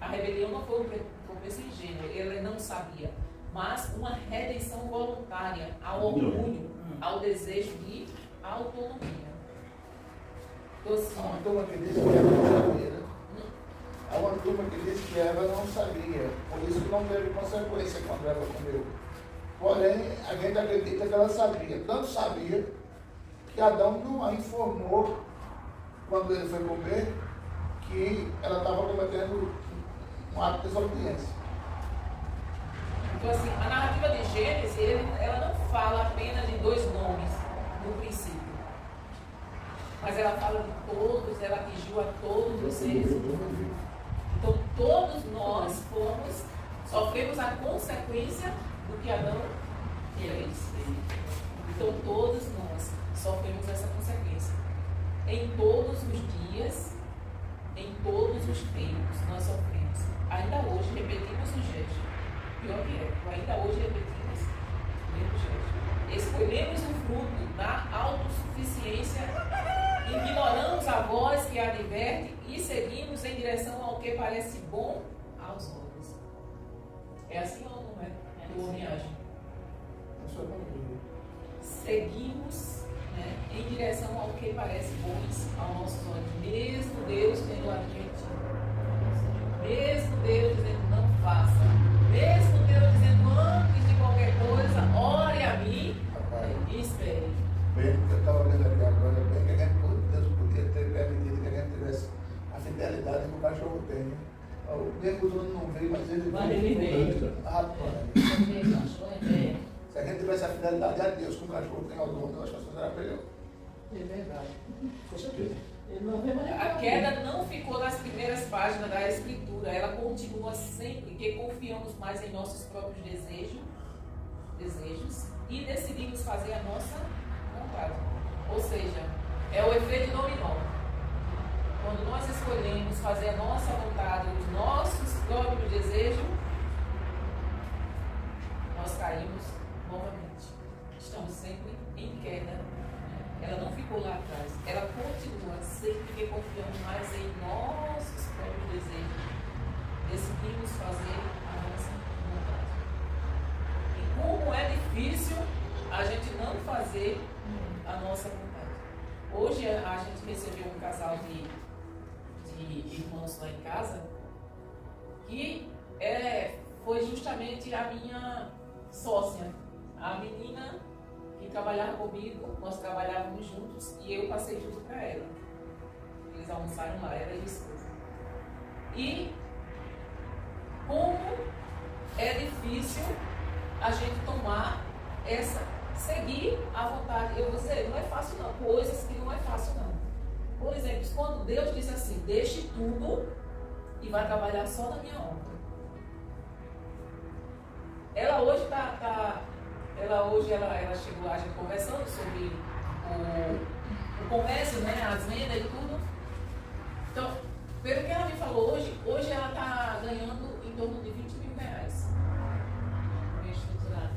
A rebelião não foi um tropeço ingênuo, ele não sabia. Mas uma redenção voluntária ao orgulho, ao desejo de autonomia. Então, assim, Há uma turma que diz que Eva não sabia. Há uma turma que diz que Eva não sabia. Por isso que não teve consequência quando Eva comeu. Porém, a gente acredita que ela sabia. Tanto sabia que Adão não a informou, quando ele foi comer, que ela estava cometendo um ato de desobediência. Então, assim, a narrativa de Gênesis, ela não fala apenas de dois nomes no princípio. Mas ela fala de todos, ela atingiu a todos os seres humanos. Então, todos nós sofremos a consequência do que Adão fez. Então, todos nós sofremos essa consequência. Em todos os dias, em todos os tempos, nós sofremos. Ainda hoje repetimos o gesto. Pior que é, ainda hoje repetimos o mesmo gesto. Escolhemos o fruto da autossuficiência, ignoramos a voz que adverte e seguimos em direção ao que parece bom aos olhos. É assim ou não é? O homem age. Seguimos, né, em direção ao que parece bom aos nossos olhos. Mesmo Deus tendo advertido. Mesmo Deus dizendo não faça. Mesmo Deus dizendo antes de qualquer coisa, ore a mim e espere. Bem, eu estava vendo ali agora, bem que Deus podia ter permitido que a gente tivesse a fidelidade que o cachorro tem. Né? O mergulhador não veio, mas ele veio. Se a gente tivesse a fidelidade a Deus que o cachorro tem ao dono, eu acho que a coisa era melhor. É verdade. Com certeza. Ele não vê mais. A queda não ficou nas primeiras páginas da Escritura, ela continua sempre que confiamos mais em nossos próprios desejos e decidimos fazer a nossa vontade. Ou seja, é o efeito dominó. Quando nós escolhemos fazer a nossa vontade, os nossos próprios desejos, nós caímos novamente. Estamos sempre em queda. Ela não ficou lá atrás. Ela continua sempre que confiamos mais em nossos próprios desejos. Decidimos fazer a nossa vontade. E como é difícil a gente não fazer a nossa vontade. Hoje a gente recebeu um casal de irmãos lá em casa que foi justamente a minha sócia, a menina que trabalhava comigo, nós trabalhávamos juntos e eu passei tudo para ela. Eles almoçaram lá, ela e a esposa. E como é difícil a gente seguir a vontade. Eu vou dizer, não é fácil não, coisas que não é fácil não. Por exemplo, quando Deus disse assim, deixe tudo e vai trabalhar só na minha obra. Ela hoje ela chegou a gente conversando sobre o comércio, né, as vendas e tudo. Então, pelo que ela me falou hoje ela está ganhando em torno de 20 mil reais. Bem estruturado.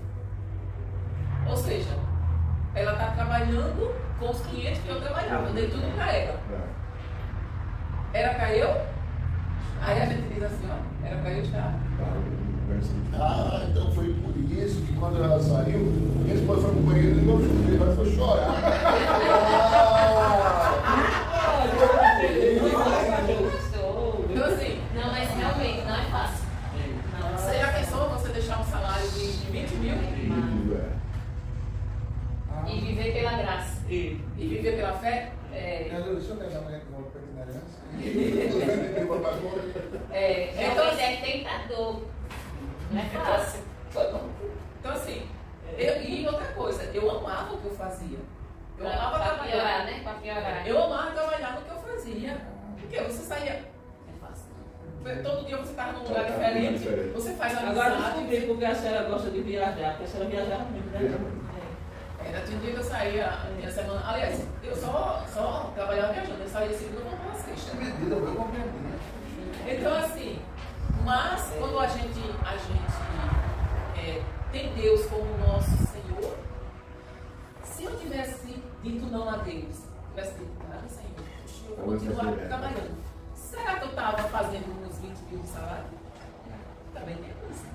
Ou seja, ela está trabalhando com os clientes que eu trabalhava, eu dei tudo para ela. Era para eu? Aí a gente diz assim, ó, era para eu estar. Ah, então foi por isso que quando ela saiu, minha esposa foi pro banheiro e ligou o chuveiro, ela foi chorar. Então assim, Não, mas realmente não é fácil. Não. você já pensou você deixar um salário de 20 mil E viver pela graça. e viver pela fé? Deixa eu pegar amanhã que eu vou para Então, é tentador. Não é fácil. Então assim, e outra coisa, eu amava o que eu fazia. Eu amava Pra trabalhar. piorar, né? Pra piorar. Eu amava trabalhar no que eu fazia. Porque você saía. É fácil. Todo dia você está num lugar diferente, você faz amizade. Agora eu descobri porque a senhora gosta de viajar, porque a senhora viajava muito, né? Era de um dia que eu saía minha semana. Aliás, eu só trabalhava viajando, eu saía segunda para a sexta. Medida, eu compreendi. Então, assim, mas quando a gente tem Deus como nosso Senhor, se eu tivesse dito não a Deus, tivesse dito nada, Senhor, eu vou continuar trabalhando. Será que eu estava fazendo uns 20 mil de salário? Também tem isso.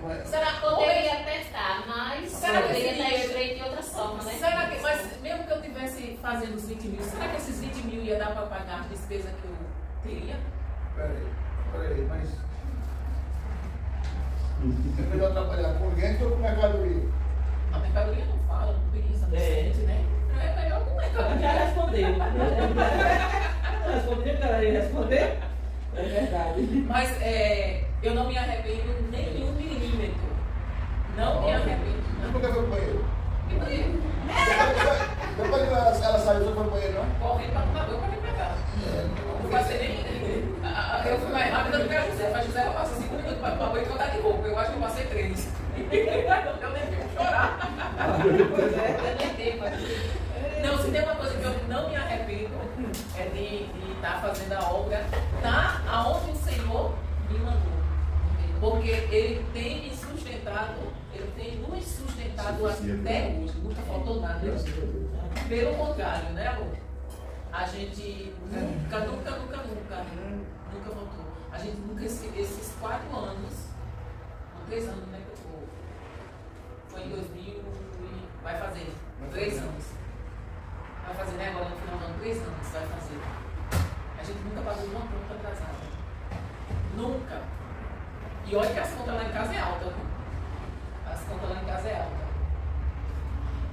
Mas Será que poderia testar, mas Será que poderia seria- estar estreito de outra forma, né? Será que, mas mesmo que eu estivesse fazendo os 20 mil, será que esses 20 mil ia dar para pagar a despesa que eu teria? peraí, mas é melhor trabalhar com gente ou com mercadoria? A mercadoria não fala, não pensa, não sente, né? É melhor com Já mercadoria. respondeu. Já respondeu, que ela ia responder? É verdade. Mas eu não me arrependo nenhum milímetro. Não me arrependo. Mas por que foi pro banheiro? E por quê? Depois que ela saiu, você foi pro banheiro, não? Correndo para tomar banho para vir pra cá. Não vai ser nem. Eu fui mais rápida do que a José. Mas José ela passa 5 minutos para tomar banho e eu tá de roupa. Eu acho que eu passei 3. Eu nem vi chorar. Pois é. Eu nem tempo aqui. Não, se tem uma coisa que eu não me arrependo é de estar fazendo a obra aonde o Senhor me mandou. Porque Ele tem me sustentado, Ele tem nos sustentado até hoje. Nunca faltou nada. Pelo contrário, né, amor? A gente nunca faltou. A gente nunca, esses 4 anos, não, 3 anos, né, que eu tô. Foi em 2000 e vai fazer 3 anos. Vai fazer, né, agora no final do ano, 3 anos vai fazer. A gente nunca pagou uma conta atrasada. Nunca. E olha que as contas lá em casa é alta, viu? As contas lá em casa é alta.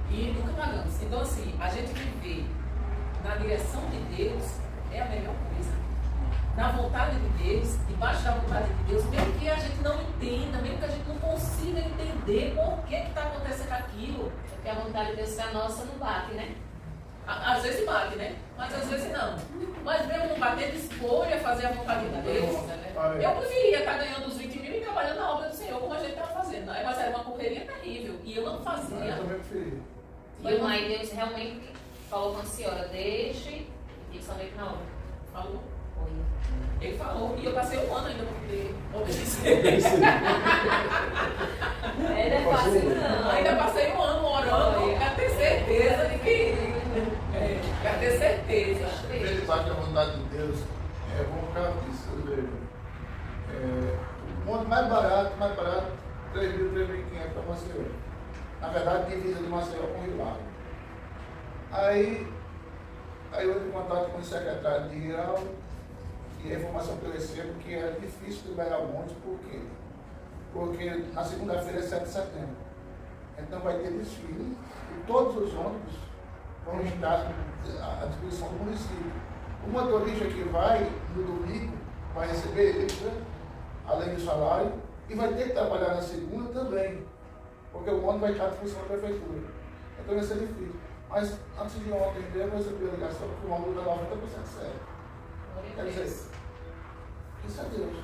E nunca pagamos. Então, assim, a gente viver na direção de Deus é a melhor coisa. Na vontade de Deus, debaixo da vontade de Deus, mesmo que a gente não entenda, mesmo que a gente não consiga entender por que está acontecendo aquilo. Porque a vontade de Deus que a nossa não bate, né? Às vezes bate, né? Mas às vezes não. Mas mesmo não bater, ele escolha fazer a vontade de Deus. Eu preferia estar ganhando os 20 mil e trabalhando na obra do Senhor, como a gente estava fazendo. Mas era uma correria terrível. E eu não Eu fazia. também preferi. E o mãe Deus realmente falou com a senhora, deixe e somente na obra. Falou. Foi. Ele falou. E eu passei 1 ano ainda para poder obedecer. É, não é fácil não. Ainda passei 1 ano orando para ter certeza de que. Para ter certeza. Ele bate a vontade de Deus, vamos ficar isso, eu vejo. O ponto mais barato, 3.000, 3.500 para Maceió. Na verdade, divisa de Maceió com o Rio Largo. Aí eu entrei em contato com o secretário de Irau e a informação que eu recebo que é difícil liberar o monte, por quê? Porque na segunda-feira é 7 de setembro. Então vai ter desfile e todos os ônibus vão estar à disposição do município. O motorista que vai no domingo vai receber extra, além do salário, e vai ter que trabalhar na segunda também, porque o ônibus vai estar à disposição da prefeitura. Então vai ser difícil. Mas antes de ontem eu recebi a ligação que o ônibus está 90% certo. Quer dizer, isso é Deus.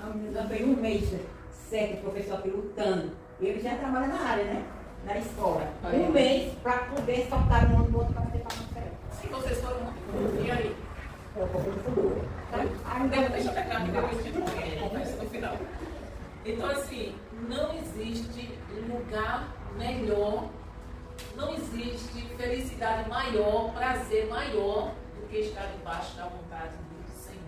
A menina foi 1 mês certo, o professor aqui lutando. Ele já trabalha na área, né? Na escola. 1 mês para poder soltar um ano do outro para fazer para Maceió. Se vocês foram muito. E aí? É o professor duro. Deixa eu terminar aqui, depois a gente conversa no final. Então, assim, não existe lugar melhor, não existe felicidade maior, prazer maior do que estar debaixo da vontade do Senhor.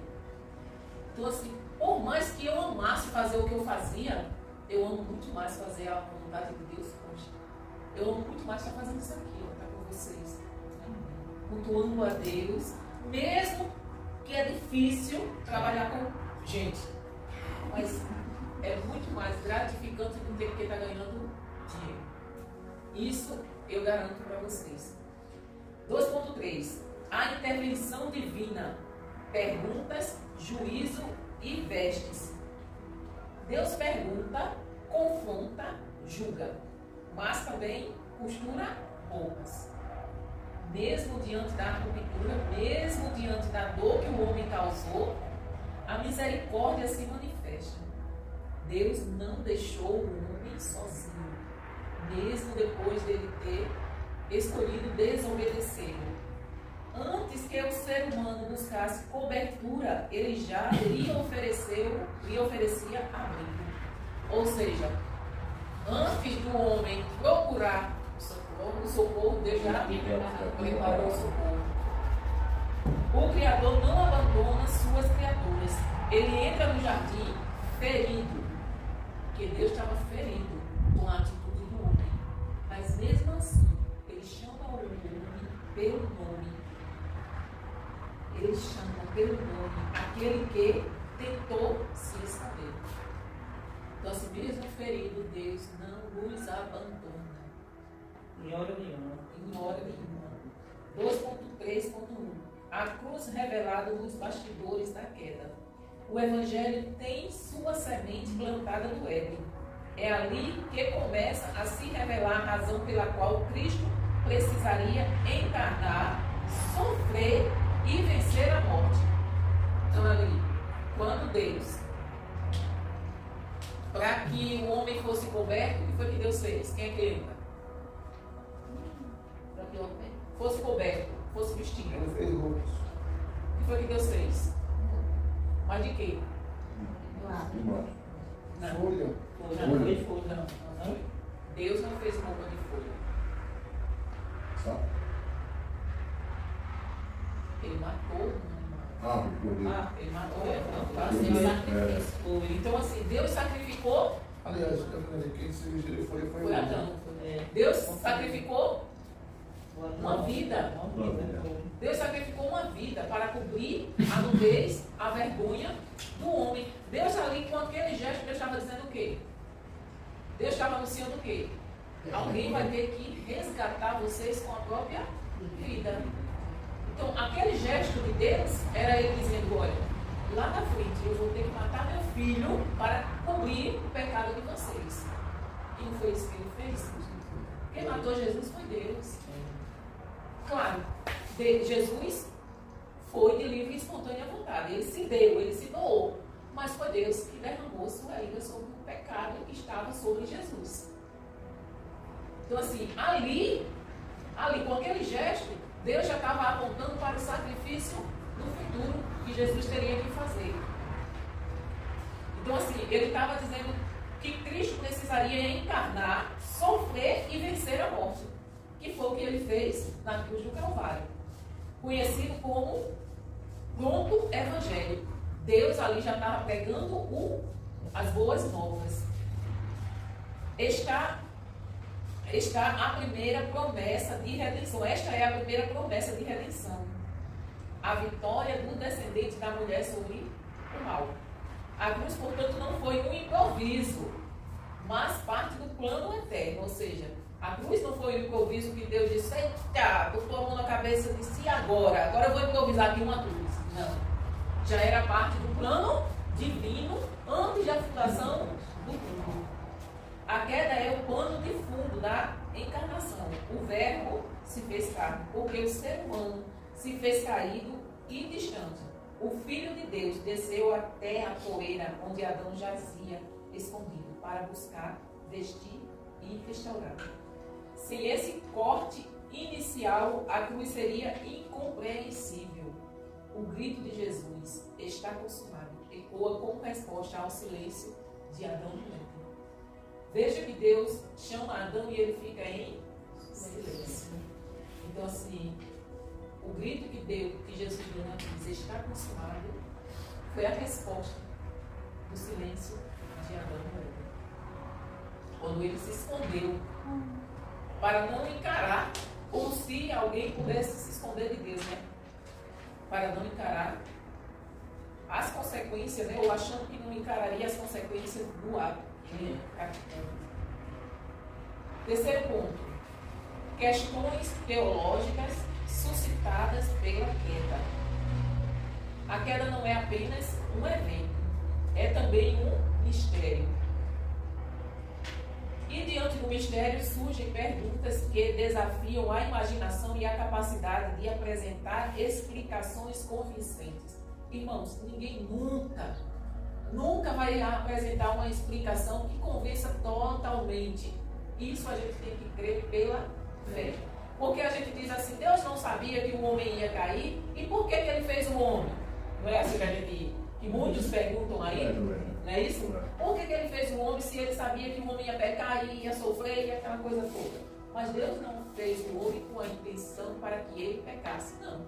Então, assim, por mais que eu amasse fazer o que eu fazia, eu amo muito mais fazer a vontade de Deus hoje. Eu amo muito mais estar fazendo isso aqui, estar com vocês. Cultuando a Deus, mesmo que é difícil trabalhar com gente. Mas é muito mais gratificante do que estar ganhando dinheiro. Isso eu garanto para vocês. 2.3. A intervenção divina. Perguntas, juízo e vestes. Deus pergunta, confronta, julga, mas também costura roupas. mesmo diante da ruptura, mesmo diante da dor que o homem causou, a misericórdia se manifesta. Deus não deixou o homem sozinho, mesmo depois dele ter escolhido desobedecê-lo. Antes que o ser humano buscasse cobertura, ele já lhe oferecia abrigo. Ou seja, antes do homem procurar o socorro, Deus já preparou o socorro. O Criador não abandona suas criaturas. Ele entra no jardim ferido, porque Deus estava ferido com a atitude do homem. Mas mesmo assim, ele chama o homem pelo nome. Ele chama pelo nome aquele que tentou se esconder. Então, assim, mesmo ferido, Deus não nos abandona. Em hora nenhuma. Em hora nenhuma. 2.3.1. A cruz revelada nos bastidores da queda. O Evangelho tem sua semente plantada no Éden. É ali que começa a se revelar a razão pela qual Cristo precisaria encarnar, sofrer e vencer a morte. Então ali, quando Deus, para que o homem fosse coberto, o que foi que Deus fez? Quem é que lembra? Para que o homem fosse coberto, fosse vestido. Ele fez roupas. O que foi que Deus fez? Mas de quê? Embaixo. Não. Folha. Não, foi folha. Não. Deus não fez roupa de folha. Tá? Ele matou um animal. Poder. Ele matou um Faz animal. um sacrifício. Então, assim, Deus sacrificou. Aliás, eu quero dizer, quem se vestiu de folha foi Foi Adão. Adão. É. Deus sacrificou uma vida. Uma vida. Deus sacrificou uma vida para cobrir a nudez, a vergonha do homem. Deus ali, com aquele gesto, Deus estava dizendo o quê? Deus estava anunciando o quê? Alguém vai ter que resgatar vocês com a própria vida. Então, aquele gesto de Deus era ele dizendo, olha, lá na frente eu vou ter que matar meu filho para cobrir o pecado de vocês. E não foi isso que ele fez? Quem matou Jesus foi Deus. Claro, Jesus foi de livre e espontânea vontade. Ele se deu, ele se doou. Mas foi Deus que derramou sua ira sobre o pecado que estava sobre Jesus. Então, assim, ali com aquele gesto, Deus já estava apontando para o sacrifício no futuro que Jesus teria que fazer. Então, assim, ele estava dizendo que Cristo precisaria encarnar, sofrer e vencer a morte. Que foi o que ele fez na cruz do Calvário. Conhecido como pronto evangelho. Deus ali já estava pregando as boas novas. Está a primeira promessa de redenção. Esta é a primeira promessa de redenção. A vitória do descendente da mulher sobre o mal. A cruz, portanto, não foi um improviso, mas parte do plano eterno. Ou seja, a cruz não foi um improviso que Deus disse, eita, botou a mão na cabeça e disse, e agora? Agora eu vou improvisar aqui uma cruz. Não. Já era parte do plano divino antes da fundação do mundo. A queda é o pano de fundo da encarnação. O verbo se fez carne, porque o ser humano se fez caído e distante. O Filho de Deus desceu até a poeira onde Adão jazia escondido, para buscar, vestir e restaurar. Sem esse corte inicial, a cruz seria incompreensível. O grito de Jesus, está consumado, ecoa como resposta ao silêncio de Adão no Éden. Veja que Deus chama Adão e ele fica em silêncio. Então, assim, o grito que Jesus deu na cruz, está consumado, foi a resposta do silêncio de Adão no Éden. Quando ele se escondeu para não encarar, ou se alguém pudesse se esconder de Deus, né? Para não encarar as consequências, né? Ou achando que não encararia as consequências do ato. Terceiro ponto. Questões teológicas suscitadas pela queda. A queda não é apenas um evento, é também um mistério. E diante do mistério surgem perguntas que desafiam a imaginação e a capacidade de apresentar explicações convincentes. Irmãos, ninguém nunca vai apresentar uma explicação que convença totalmente. Isso a gente tem que crer pela fé. Porque a gente diz assim, Deus não sabia que o homem ia cair, e por que ele fez o homem? Não é assim que muitos perguntam aí? Não é isso? Por que ele fez o homem se ele sabia que o homem ia pecar, ia sofrer e aquela coisa toda? Mas Deus não fez o homem com a intenção para que ele pecasse, não.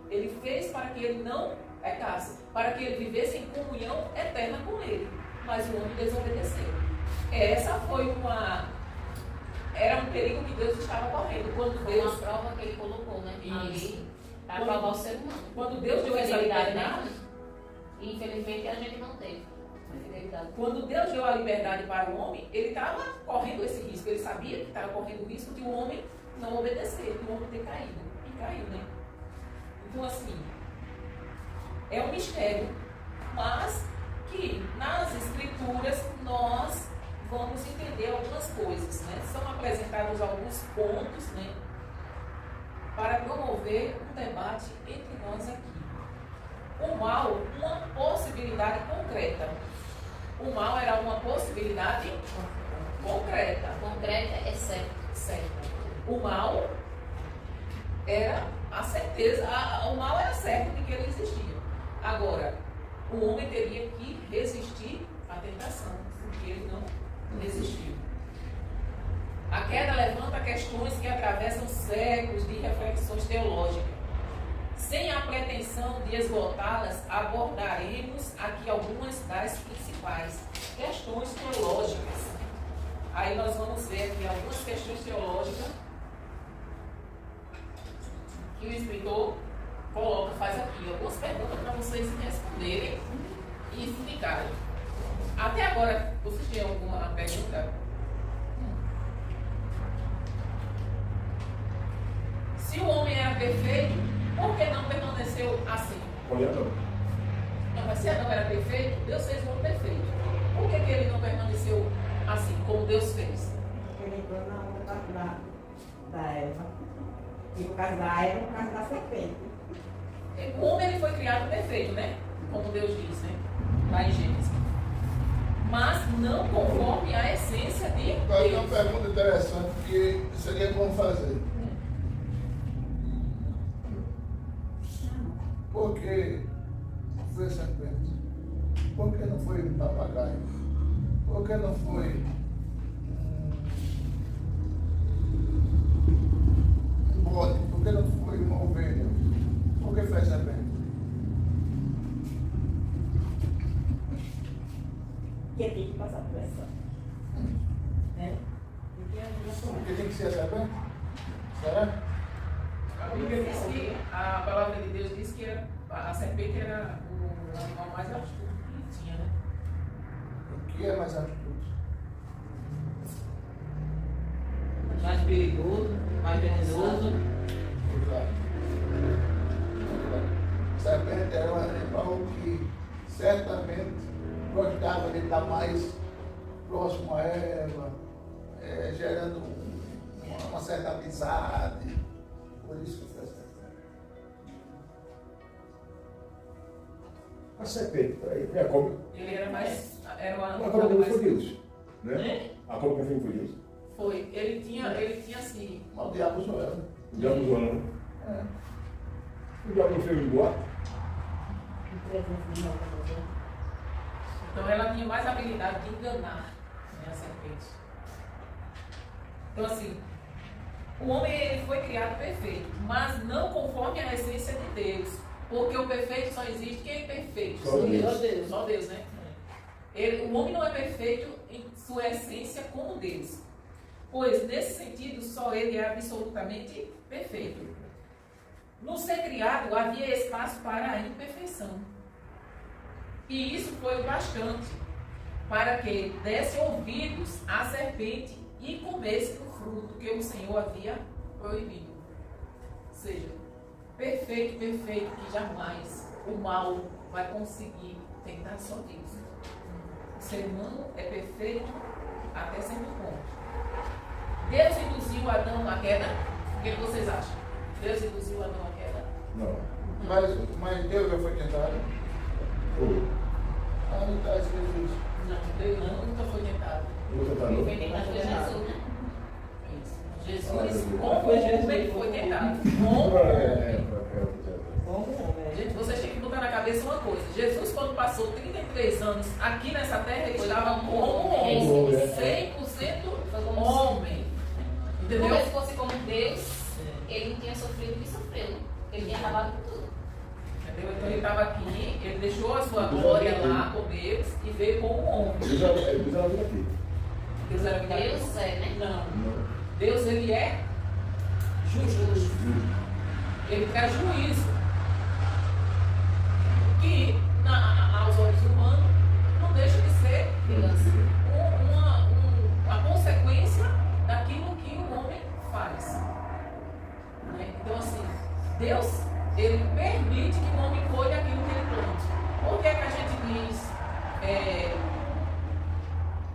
Ele fez para que ele não pecasse, para que ele vivesse em comunhão eterna com ele. Mas o homem desobedeceu. Era um perigo que Deus estava correndo. Quando Foi Deus... uma prova que ele colocou, né? Isso. Para provar o ser humano. Quando Deus deu essa liberdade... E infelizmente a gente não teve. Quando Deus deu a liberdade para o homem, ele estava correndo esse risco. Ele sabia que estava correndo o risco de o homem não obedecer, de o homem ter caído. E caiu, né? Então, assim, é um mistério, mas que nas Escrituras nós vamos entender algumas coisas, né? São apresentados alguns pontos, né? Para promover um debate entre nós aqui. O mal, uma possibilidade concreta. O mal era uma possibilidade concreta. Concreta é certo. O mal era a certeza, o mal era certo de que ele existia. Agora, o homem teria que resistir à tentação, porque ele não resistiu. A queda levanta questões que atravessam séculos de reflexões teológicas. Sem a pretensão de esgotá-las, abordaremos aqui algumas das principais questões teológicas. Aí nós vamos ver aqui algumas questões teológicas que o escritor faz aqui. Algumas perguntas para vocês responderem e explicarem. Até agora, vocês têm alguma pergunta? Se o homem era perfeito, por que não permaneceu assim? Olha, não. Não, mas se Adão era perfeito, Deus fez o homem perfeito. Por que ele não permaneceu assim, como Deus fez? Ele entrou na onda da Eva. E no caso da Eva, no caso da serpente. O homem ele foi criado perfeito, né? Como Deus diz, né? Lá em Gênesis. Mas não conforme a essência de Agora tem uma Deus. pergunta interessante que seria como fazer. Por que foi a serpente? Por que não foi um papagaio? Por que não foi um bode? Por que não foi uma ovelha? Por que foi a serpente? Que tem que passar por essa. Né? Porque tem que ser a serpente? Será? A Bíblia diz que a palavra de Deus diz que a serpente era o animal mais astuto que tinha, né? O que é mais astuto? Mais perigoso, mais venenoso. Exato. Serpente era um animal que certamente gostava de estar mais próximo a Eva, gerando uma certa amizade. Por isso que foi a serpente. A serpente, a cobra. Ele era mais. Era uma A cobra mais. foi Deus. Né? A cobra foi Deus. Foi. Ele tinha assim. Mas o diabo sou eu, né? O diabo usou, né? O diabo não fez um boato. Então ela tinha mais habilidade de enganar, né, a serpente. Então assim, o homem ele foi criado perfeito, mas não conforme a essência de Deus. Porque o perfeito só existe. Quem é perfeito? Só Deus. Só Deus, né? O homem não é perfeito em sua essência como Deus. Pois, nesse sentido, só ele é absolutamente perfeito. No ser criado, havia espaço para a imperfeição. E isso foi o bastante para que desse ouvidos à serpente e comesse do fruto que o Senhor havia proibido. Ou seja, perfeito, que jamais o mal vai conseguir tentar só Deus. O ser humano é perfeito até certo ponto. Deus induziu Adão à queda? O que vocês acham? Deus induziu Adão à queda? Não. Mas Deus já foi tentado. Ah, não está escrito isso. Não, Deus nunca foi tentado. Você tá Foi louco? tentado por Jesus, né? Jesus, como Foi Jesus. homem, foi tentado. Como homem. Gente, vocês têm que botar na cabeça uma coisa. Jesus, quando passou 33 anos aqui nessa terra, ele estava como homem. 100% homem. Porque Entendeu? se fosse como Deus, ele não tinha sofrido o que sofreu, né? Ele tinha acabado com tudo. Entendeu? Então ele estava aqui, ele deixou a sua glória lá com Deus e veio como homem. Deus era vida aqui. Deus era Deus é, né? Não. Deus, ele é justo. Ele traz juízo. Que, aos olhos humanos, não deixa de ser a consequência daquilo que o homem faz. Né? Então, assim, Deus, ele permite que o homem colhe aquilo que ele plante. Por que a gente diz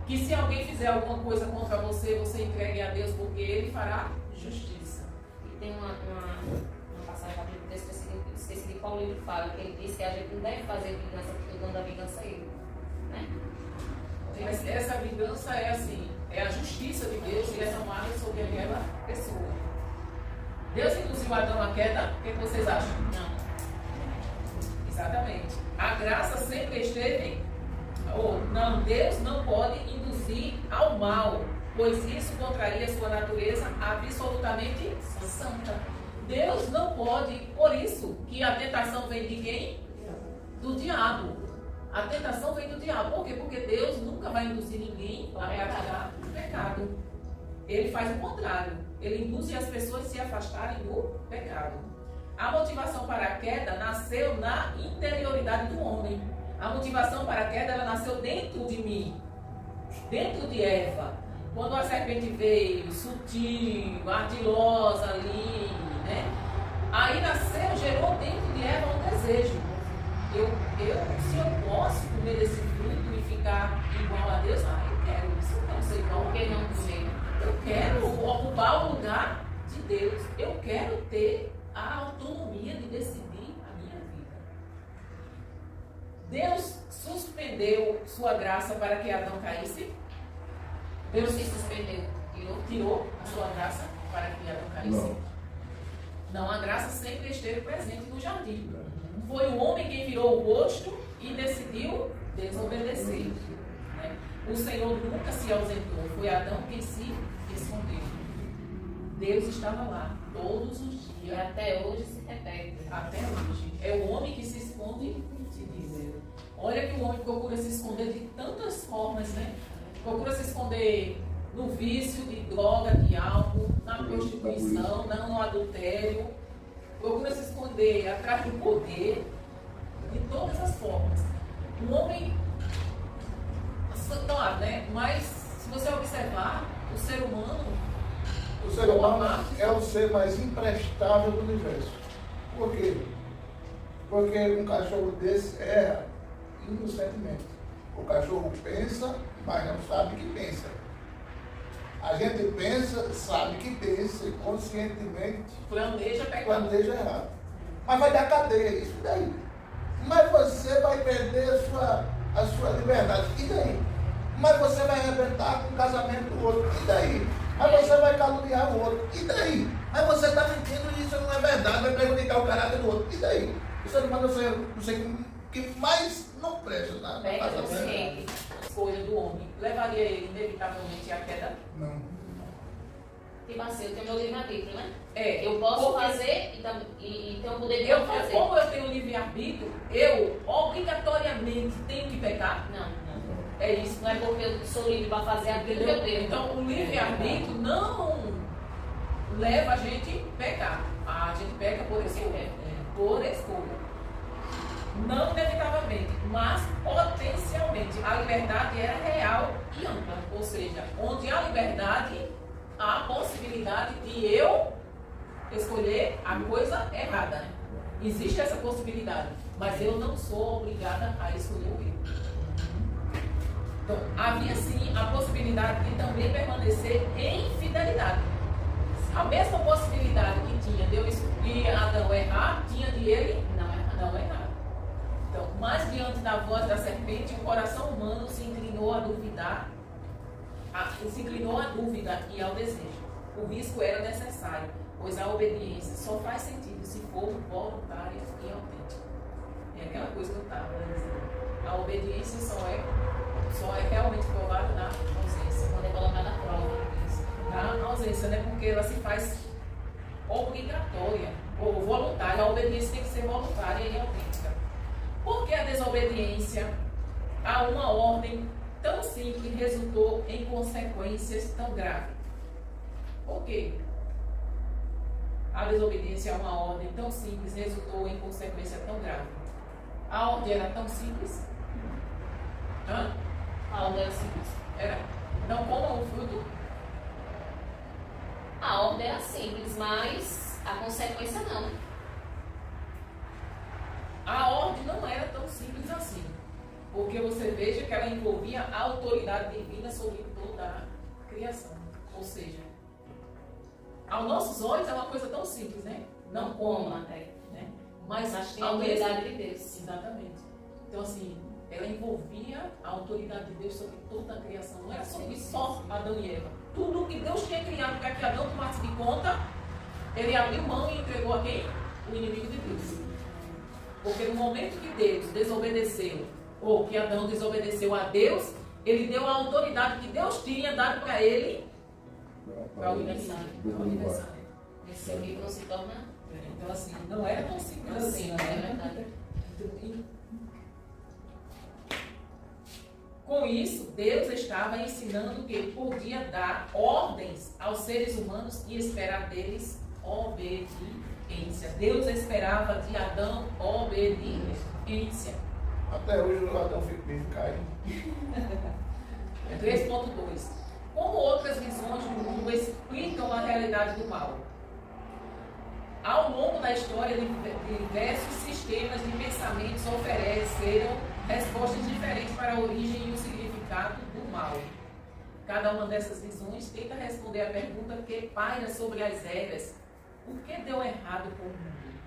que se alguém fizer alguma coisa contra você, você entregue a Deus, porque ele fará justiça? E tem uma passagem da Bíblia, esqueci de qual livro fala, que ele diz que a gente não deve fazer vingança, porque o dono da vingança é ele. Né? Mas essa vingança é assim, é a justiça de Deus e é tomada sobre aquela pessoa. Deus induziu Adão à queda, o que vocês acham? Não. Exatamente. A graça sempre esteve, não, Deus não pode induzir ao mal, pois isso contraria sua natureza absolutamente santa. Deus não pode, por isso que a tentação vem de quem? Do diabo. A tentação vem do diabo. Por quê? Porque Deus nunca vai induzir ninguém a praticar o pecado. Ele faz o contrário. Ele induz as pessoas a se afastarem do pecado. A motivação para a queda nasceu na interioridade do homem. A motivação para a queda, ela nasceu dentro de mim, dentro de Eva. Quando a serpente veio, sutil, ardilosa ali, né? Aí nasceu, gerou dentro de Eva um desejo. Se eu posso comer desse fruto e ficar igual a Deus, eu quero isso. Eu não sei igual, porque não comer. Eu quero ocupar o lugar de Deus. Eu quero ter a autonomia de decidir a minha vida. Deus suspendeu sua graça para que Adão caísse. Deus se suspendeu, tirou a sua graça para que Adão caísse. Não, a graça sempre esteve presente no jardim. Foi o homem quem virou o rosto e decidiu desobedecer. Né? O Senhor nunca se ausentou, foi Adão quem se escondeu. Deus estava lá todos os dias. E até hoje se repete. Até hoje. É o homem que se esconde de Deus. Olha que o homem procura se esconder de tantas formas, né? Procura se esconder no vício de droga, de álcool, na prostituição, no adultério. Procura se esconder atrás do poder, de todas as formas. O homem, claro, né? Mas se você observar, o ser humano é o ser mais imprestável do universo. Por quê? Porque um cachorro desse erra inocentemente. O cachorro pensa, mas não sabe que pensa. A gente pensa, sabe que pensa e conscientemente planeja errado. Mas vai dar cadeia, isso daí. Mas você vai perder a sua liberdade, e daí? Mas você vai arrebentar com o casamento do outro, e daí? Mas você vai caluniar o outro, e daí? Mas você está mentindo e isso não é verdade, vai prejudicar o caráter do outro, e daí? O ser humano não sei o que mais não presta nada. Escolha do homem levaria ele inevitavelmente à queda? Não. Tipo assim, eu tenho meu livre-arbítrio, né? Eu posso fazer e ter o poder de não fazer. Como eu tenho livre-arbítrio, eu obrigatoriamente tenho que pecar? Não. É isso. Não é porque eu sou livre para fazer aquilo que eu devo. Então, o livre-arbítrio não leva a gente a pecar. A gente peca por escolha. Por escolha. Não inevitavelmente, mas potencialmente. A liberdade era real e ampla. Ou seja, onde há liberdade, há a possibilidade de eu escolher a coisa errada. Existe essa possibilidade, mas eu não sou obrigada a escolher o erro. Então, havia sim a possibilidade de também permanecer em fidelidade. A mesma possibilidade que tinha de Adão errar, tinha de ele não errar. Então, mas diante da voz da serpente, o coração humano se inclinou à dúvida e ao desejo. O risco era necessário, pois a obediência só faz sentido se for voluntária e autêntica. É aquela coisa que eu estava dizendo. A obediência só é realmente provada na ausência. Quando é colocada à prova. Na ausência, né? Porque ela se faz obrigatória ou voluntária. A obediência tem que ser voluntária e autêntica. Por que a desobediência a uma ordem tão simples resultou em consequências tão graves? Por quê? A desobediência a uma ordem tão simples resultou em consequência tão grave. A ordem era tão simples? A ordem era simples. Era. Não comam o fruto. A ordem era simples, mas a consequência não. A ordem não era tão simples assim. Porque você veja que ela envolvia a autoridade divina sobre toda a criação. Ou seja, aos nossos olhos é uma coisa tão simples, né? Não coma, né? Mas tem a autoridade de Deus. Exatamente. Então, assim, ela envolvia a autoridade de Deus sobre toda a criação. Não era sobre só Adão e Eva. Tudo que Deus tinha criado para que Adão tomasse de conta, ele abriu mão e entregou a quem? O inimigo de Deus. Porque no momento que Deus desobedeceu, ou que Adão desobedeceu a Deus, ele deu a autoridade que Deus tinha dado para ele para o aniversário. Esse livro não se torna. Então, assim, não era tão simples assim, né? Com isso, Deus estava ensinando que ele podia dar ordens aos seres humanos e esperar deles obediência. Deus esperava de Adão obediência. Até hoje o Adão vive caindo. 3.2. Como outras visões do mundo explicam a realidade do mal? Ao longo da história, diversos sistemas de pensamentos ofereceram respostas diferentes para a origem e o significado do mal. Cada uma dessas visões tenta responder a pergunta que paira sobre as eras: o que deu errado com o mundo?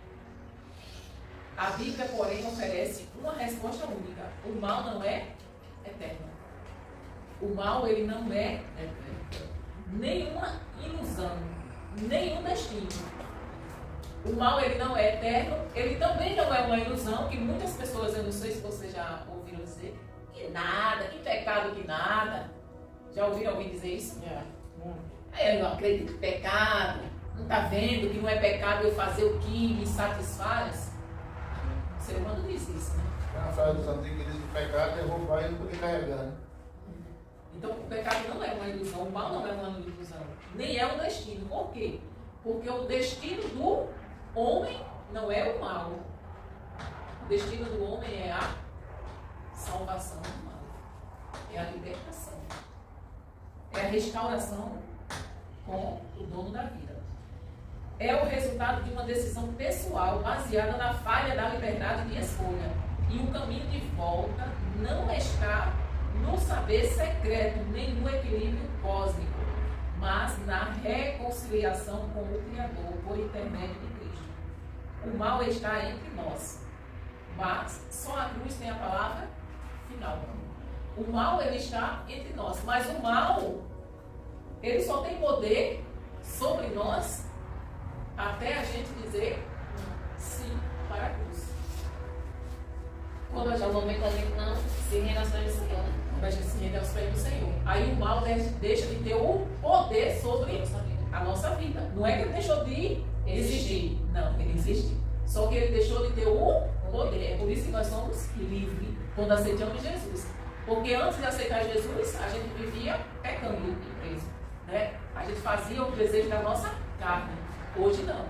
A Bíblia, porém, oferece uma resposta única: o mal não é eterno. O mal, ele não é nenhuma ilusão, nenhum destino. O mal, ele não é eterno, ele também não é uma ilusão, que muitas pessoas, eu não sei se vocês já ouviram dizer, que nada, que pecado, que nada. Já ouviram alguém dizer isso? Eu não acredito em pecado, não está vendo que não é pecado eu fazer o que me satisfaz? O ser humano diz isso, né? Tem uma frase dos antigos que diz que o pecado é roubar e não poder carregar, né? Então, o pecado não é uma ilusão, o mal não é uma ilusão, nem é um destino. Por quê? Porque o destino do homem não é o mal. O destino do homem é a salvação do mal. É a libertação. É a restauração com o dono da vida. É o resultado de uma decisão pessoal baseada na falha da liberdade de escolha. E o caminho de volta não está no saber secreto nem no equilíbrio cósmico, mas na reconciliação com o Criador por intermédio de Cristo. O mal está entre nós, mas só a cruz tem a palavra final. O mal, ele está entre nós, mas o mal, ele só tem poder sobre nós até a gente dizer sim para a cruz. Quando a gente, No momento a gente não se rende aos pés do Senhor, né? quando a gente se rende aos pés do Senhor, aí o mal deixa de ter o poder sobre a nossa vida. Não é que ele deixou de existir. Não, ele existe. Só que ele deixou de ter o poder. É por isso que nós somos livres quando aceitamos Jesus. Porque antes de aceitar Jesus, a gente vivia pecando e preso, né? A gente fazia o desejo da nossa carne. Hoje não.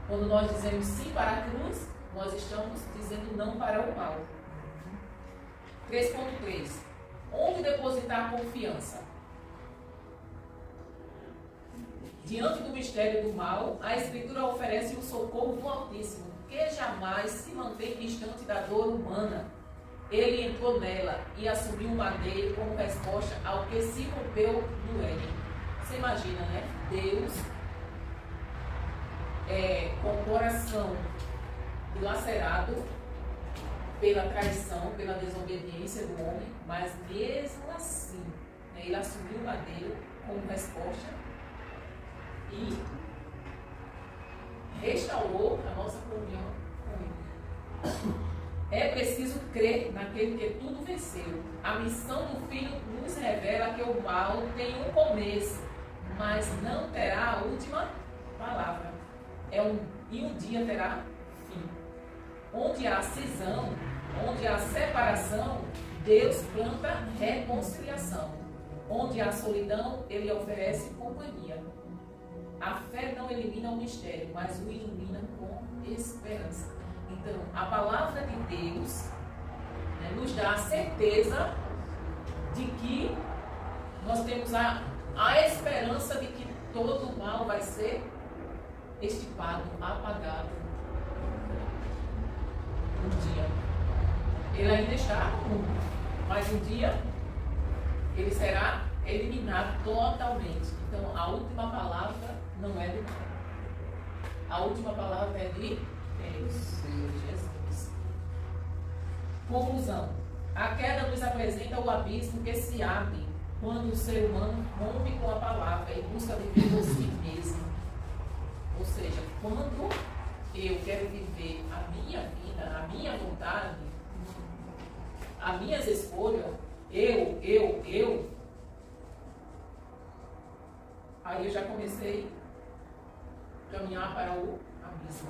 Quando nós dizemos sim para a cruz, nós estamos dizendo não para o mal. 3.3. Onde depositar confiança? Diante do mistério do mal, a Escritura oferece o socorro do Altíssimo, que jamais se mantém distante da dor humana. ele entrou nela e assumiu o madeiro como resposta ao que se rompeu no Éden. Você imagina, né? Deus com o coração dilacerado pela traição, pela desobediência do homem, mas mesmo assim, né, ele assumiu o madeiro como resposta e restaurou a nossa comunhão com ele. É preciso crer naquele que tudo venceu. A missão do Filho nos revela que o mal tem um começo, mas não terá a última palavra. E um dia terá fim. Onde há cisão, onde há separação, Deus planta reconciliação. Onde há solidão, Ele oferece companhia. A fé não elimina o mistério, mas o ilumina com esperança. Então, a palavra de Deus, né, nos dá a certeza de que nós temos a esperança de que todo o mal vai ser extirpado, apagado um dia. Ele ainda está no mundo, mas um dia ele será eliminado totalmente. Então, a última palavra não é do mal. A última palavra é de Deus, Senhor Jesus. Conclusão. A queda nos apresenta o abismo que se abre quando o ser humano rompe com a palavra e busca viver por si mesmo. Ou seja, quando eu quero viver a minha vida, a minha vontade, as minhas escolhas, eu, aí eu já comecei a caminhar para o abismo.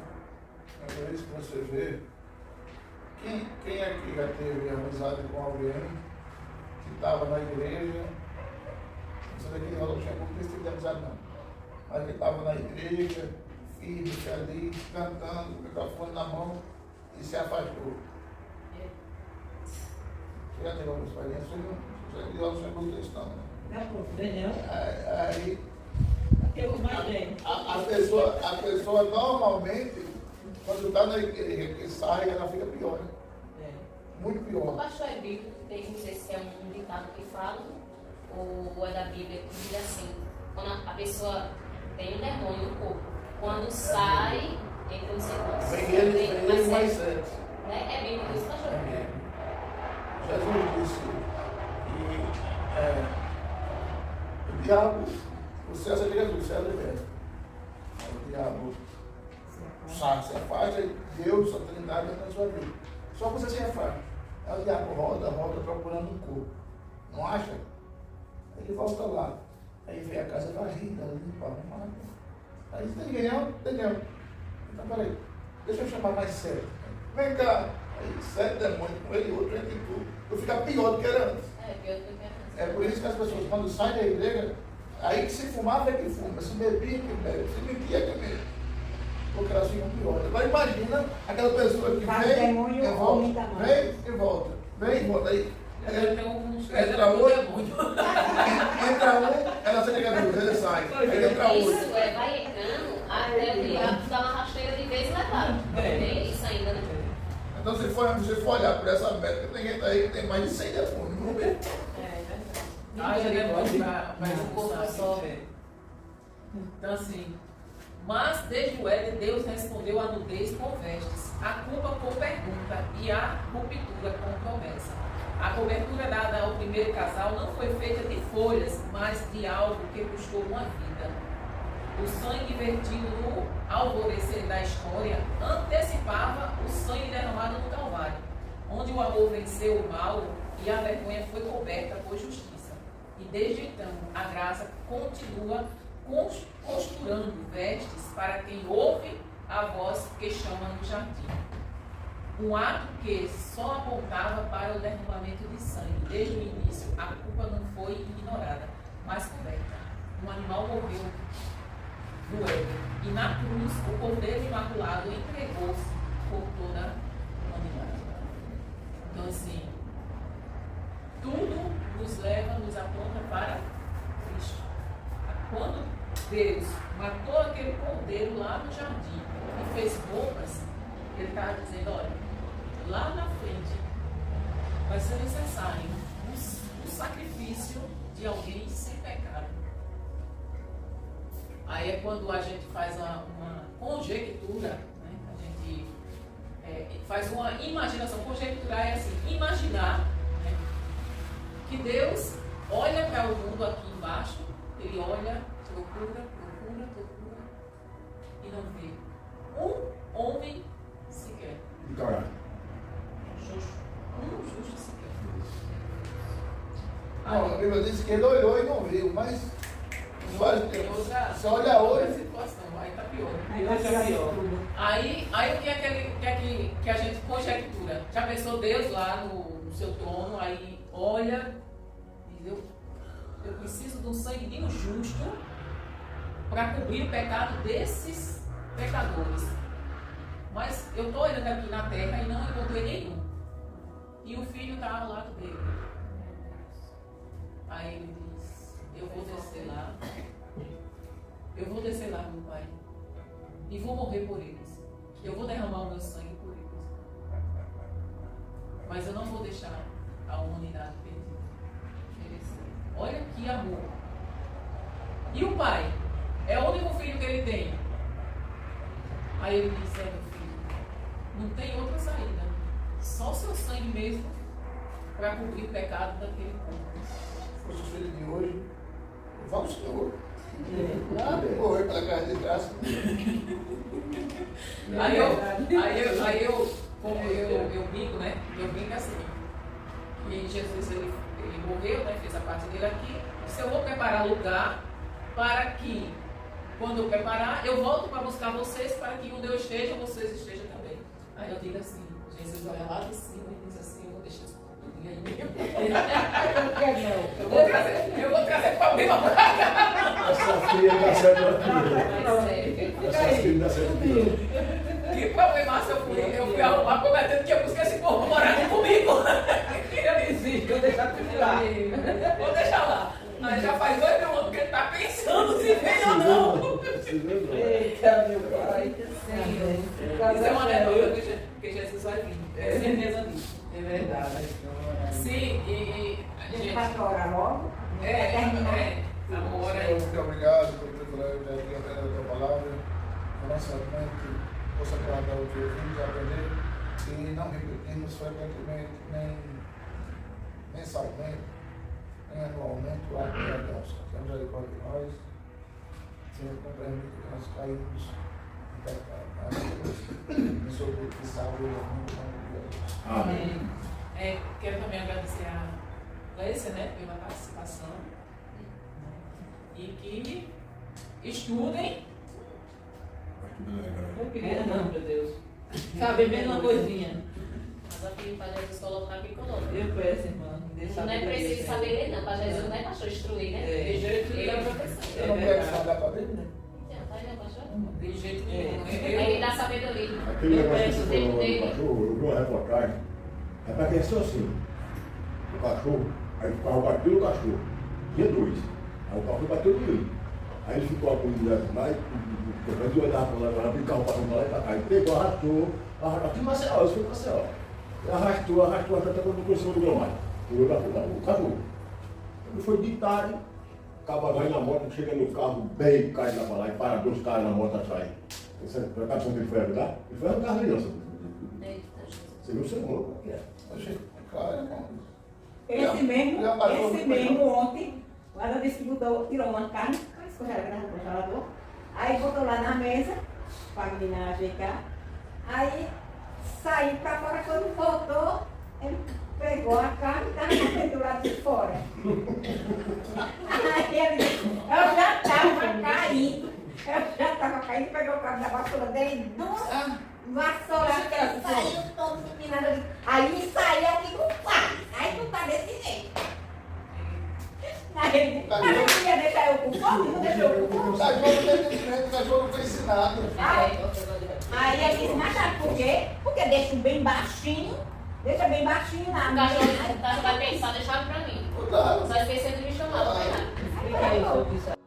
É isso que você vê. Quem aqui já teve amizade com alguém que estava na igreja? Isso daqui eu não tinha muito esse tipo de amizade não. Mas que estava na igreja, firme, feliz, cantando, com o microfone na mão e se afastou. Você já teve alguma experiência? Você não é muito cristão, né? Não, Aí eu imaginei. a pessoa normalmente, quando está na igreja, que sai, ela fica pior, né? Muito O pior. pastor é bíblico, tem que dizer se é um ditado que fala ou é da Bíblia que diz assim, quando a pessoa tem um demônio no corpo, quando sai, entra no segundo. Vem ele mais sete. Né? É bíblico isso, pastor? Jesus disse que o diabo, o César de Jesus, o César liberta. O diabo se afasta e Deus, a Trindade, entra na sua vida. Só que você se afasta. Aí o diabo roda procurando um corpo. Não acha? Aí ele volta lá. Aí vem a casa varrida, limpa, arrumada. Aí tem ninguém não? Tem não. Então peraí, deixa eu chamar mais sete. Vem cá. Aí 7 demônios com ele e outro entra em tudo. Eu ficar pior do que era antes. É, pior do que antes. É por isso que as pessoas, quando saem da igreja, aí que se fumava é que fuma, se bebia é que bebe, se mentia é que mente. Porque elas ficam piores. Agora imagina aquela pessoa que Faz vem demônio, e volta, aumenta mais. vem e volta, vem e volta. Aí Entra outro. entra um, ela se liga duas, ele sai. Aí entra outro. Isso vai entrando até o diabo dar uma rasteira de vez e levar. Tem isso ainda, né? Então se for olhar por essa métrica, tem gente aí que tem mais de 100 demônios, não vê? Haja demônio para Um corpo só. Então assim, mas desde o Éden, Deus respondeu a nudez com vestes, a culpa com pergunta e a ruptura com promessa. A cobertura dada ao primeiro casal não foi feita de folhas, mas de algo que custou uma vida. O sangue vertido no alvorecer da história antecipava o sangue derramado no Calvário, onde o amor venceu o mal e a vergonha foi coberta por justiça. E desde então, a graça continua costurando vestes para quem ouve a voz que chama no jardim. Um ato que só apontava para o derramamento de sangue. Desde o início, a culpa não foi ignorada, mas coberta. Um animal morreu no Éden, e na cruz o Cordeiro Imaculado entregou-se por toda a humanidade. Então assim, tudo nos leva, nos aponta para Cristo. Quando Deus matou aquele cordeiro lá no jardim e fez bombas, ele estava dizendo, olha, lá na frente vai ser necessário um sacrifício de alguém sem pecado. Aí é quando a gente faz uma conjectura, né? A gente faz uma imaginação. Conjecturar é assim, imaginar, né? Que Deus olha para o mundo aqui embaixo, ele olha, procura, e não vê um homem sequer. Caralho. Um justo sequer. Não, a Bíblia diz que ele olhou e não viu, mas Tem outra você olha hoje. situação, aí tá pior. Aí vai ficar pior. Aí o que é que a gente conjectura? Já pensou Deus lá no seu trono, aí olha e diz, eu preciso de um sanguinho justo para cobrir o pecado desses pecadores. Mas eu estou olhando aqui na terra e não encontrei nenhum. E o filho está ao lado dele. Aí ele diz, eu vou descer lá, meu pai, e vou morrer por eles. Eu vou derramar o meu sangue por eles. Mas eu não vou deixar a humanidade perdida. Olha que amor. E o pai? É o único filho que ele tem. Aí ele diz, meu filho, não tem outra saída. Só o seu sangue mesmo para cobrir o pecado daquele povo. Se fosse o filho de hoje, vamos, Senhor. Morrer pela casa de graça. Aí eu brinco, né? Eu brinco assim. E Jesus, ele morreu, né? Fez a parte dele aqui. Se eu vou preparar lugar para que, quando eu preparar, eu volto para buscar vocês, para que onde eu esteja, vocês estejam também. Aí eu digo assim, Jesus olha lá de cima e diz assim, eu vou deixar isso tudo aí mesmo. Eu vou trazer problema para cá. Essa filha dá certo aqui. Essa filha dá certo aqui. Que problema se eu fui arrumar prometendo que ia buscar esse povo morar aqui comigo. Queria dizer, Vou deixar tudo lá. vou deixar lá. Mas já faz 2 mil anos que ele está pensando se vem ou não. Eita, meu pai. Isso é uma derrota que Jesus vai vir. É certeza disso. É verdade. Sim, e a Deixa gente. para orar logo. Amor aí. Senhor, muito obrigado pelo privilégio de aqui aprender a tua palavra. Que nossa mente possa guardar o que ouvimos e aprender e não repetirmos frequentemente, nem mensalmente, nem anualmente o ato de Deus. Tenha misericórdia de nós. Senhor, compreende que nós caímos em pecado. Mas Senhor, que salve o mundo, em nome de Jesus. Amém. Quero também agradecer a Gleice, né, pela participação. E que estudem. Eu queria não, meu Deus. Sabe bem uma coisinha. Mas eu pedi para Jesus colocar aqui, coloca. Eu peço, irmã. Não é preciso saber ler, não. Para Jesus não é pastor instruir, né? De jeito nenhum. Ele é o professor. Eu não quero falar para Bíblia, né? Tá vendo, pastor? De jeito nenhum. Ele dá sabedoria. Aquele negócio que você falou do cachorro, eu vi uma reportagem. Rapaz, pensou assim, o cachorro, aí o carro bateu no cachorro, tinha 2. Aí o carro bateu no meio. Aí ele ficou a comunidade lá, e olhava para lá, o carro passou para lá e para cá. Ele pegou, arrastou, aqui em Maceió, isso foi em Maceió. Arrastou, até quando começou do gramado. O cachorro. Ele foi de tarde, o cabo vai na moto, chega no carro, bem, cai lá para lá e para 2 caras na moto atrás. Você sabe quando ele foi ajudar? Ele foi arrancar a criança. Você viu o seu irmão, como é que é? Oxe, é claro, irmão. Esse mesmo Não. ontem, o Adam disse que tirou uma carne, escorreu no congelador, aí botou lá na mesa, para a menina ajeitar, aí saiu para fora, quando voltou, ele pegou a carne e estava do lado de fora. Aí ele disse, eu já estava caindo, pegou o cabo da vassoura dele, vassoura, saiu todo empinado ali. Aí saiu aqui com paz, aí tu tá desse jeito. Aí ele disse, mas não ia deixar eu com fome, não deixou eu com O fome. cachorro não tem entendimento, o cachorro não foi ensinado. Aí ele disse, mas sabe por quê? Porque deixa bem baixinho lá. O cachorro vai pensar, deixar pra mim. Claro. Só esqueceu de me chamar, não é nada. Fica aí, seu Vicente.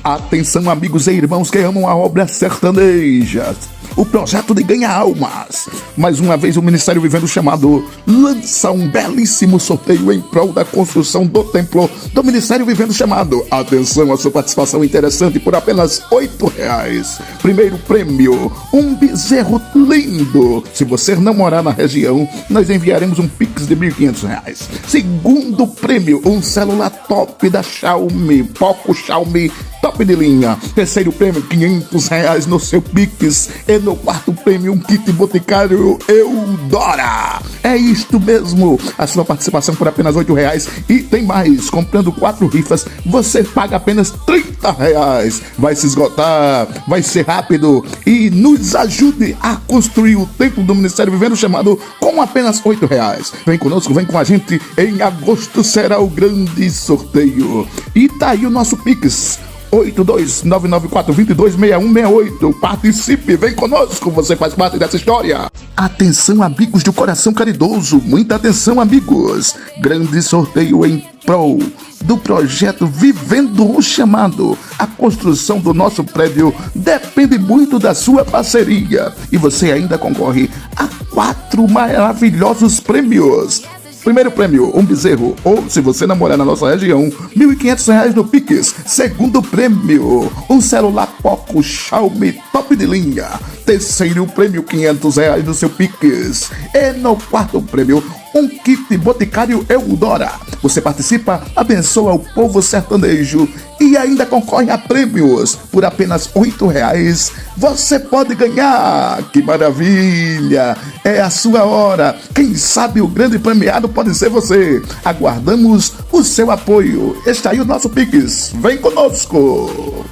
Atenção, amigos e irmãos que amam a obra sertaneja, o projeto de ganhar almas. Mais uma vez o Ministério Vivendo Chamado lança um belíssimo sorteio em prol da construção do templo do Ministério Vivendo Chamado. Atenção, a sua participação interessante por apenas R$8. Primeiro prêmio, um bezerro lindo. Se você não morar na região, nós enviaremos um Pix de R$1.500. Segundo prêmio, um celular top da Xiaomi, Poco Xiaomi, top de linha. Terceiro prêmio, R$500 no seu Pix. E no quarto prêmio, um kit boticário Eudora. É isto mesmo. A sua participação por apenas R$8. E tem mais. Comprando 4 rifas, você paga apenas R$30. Vai se esgotar. Vai ser rápido. E nos ajude a construir o templo do Ministério Vivendo Chamado com apenas R$8. Vem conosco, vem com a gente. Em agosto será o grande sorteio. E tá aí o nosso Pix. 829942226168. Participe, vem conosco, você faz parte dessa história. Atenção, amigos do coração caridoso, muita atenção, amigos. Grande sorteio em prol do projeto Vivendo o Chamado. A construção do nosso prédio depende muito da sua parceria. E você ainda concorre a 4 maravilhosos prêmios. Primeiro prêmio, um bezerro, ou se você não morar na nossa região, R$1.500 no Pix. Segundo prêmio, um celular Poco Xiaomi top de linha. Terceiro prêmio, R$500 no seu Pix. E no quarto prêmio, um kit boticário Eudora. Você participa, abençoa o povo sertanejo e ainda concorre a prêmios por apenas R$8. Você pode ganhar. Que maravilha! É a sua hora. Quem sabe o grande premiado pode ser você. Aguardamos o seu apoio. Está aí o nosso Pix. Vem conosco.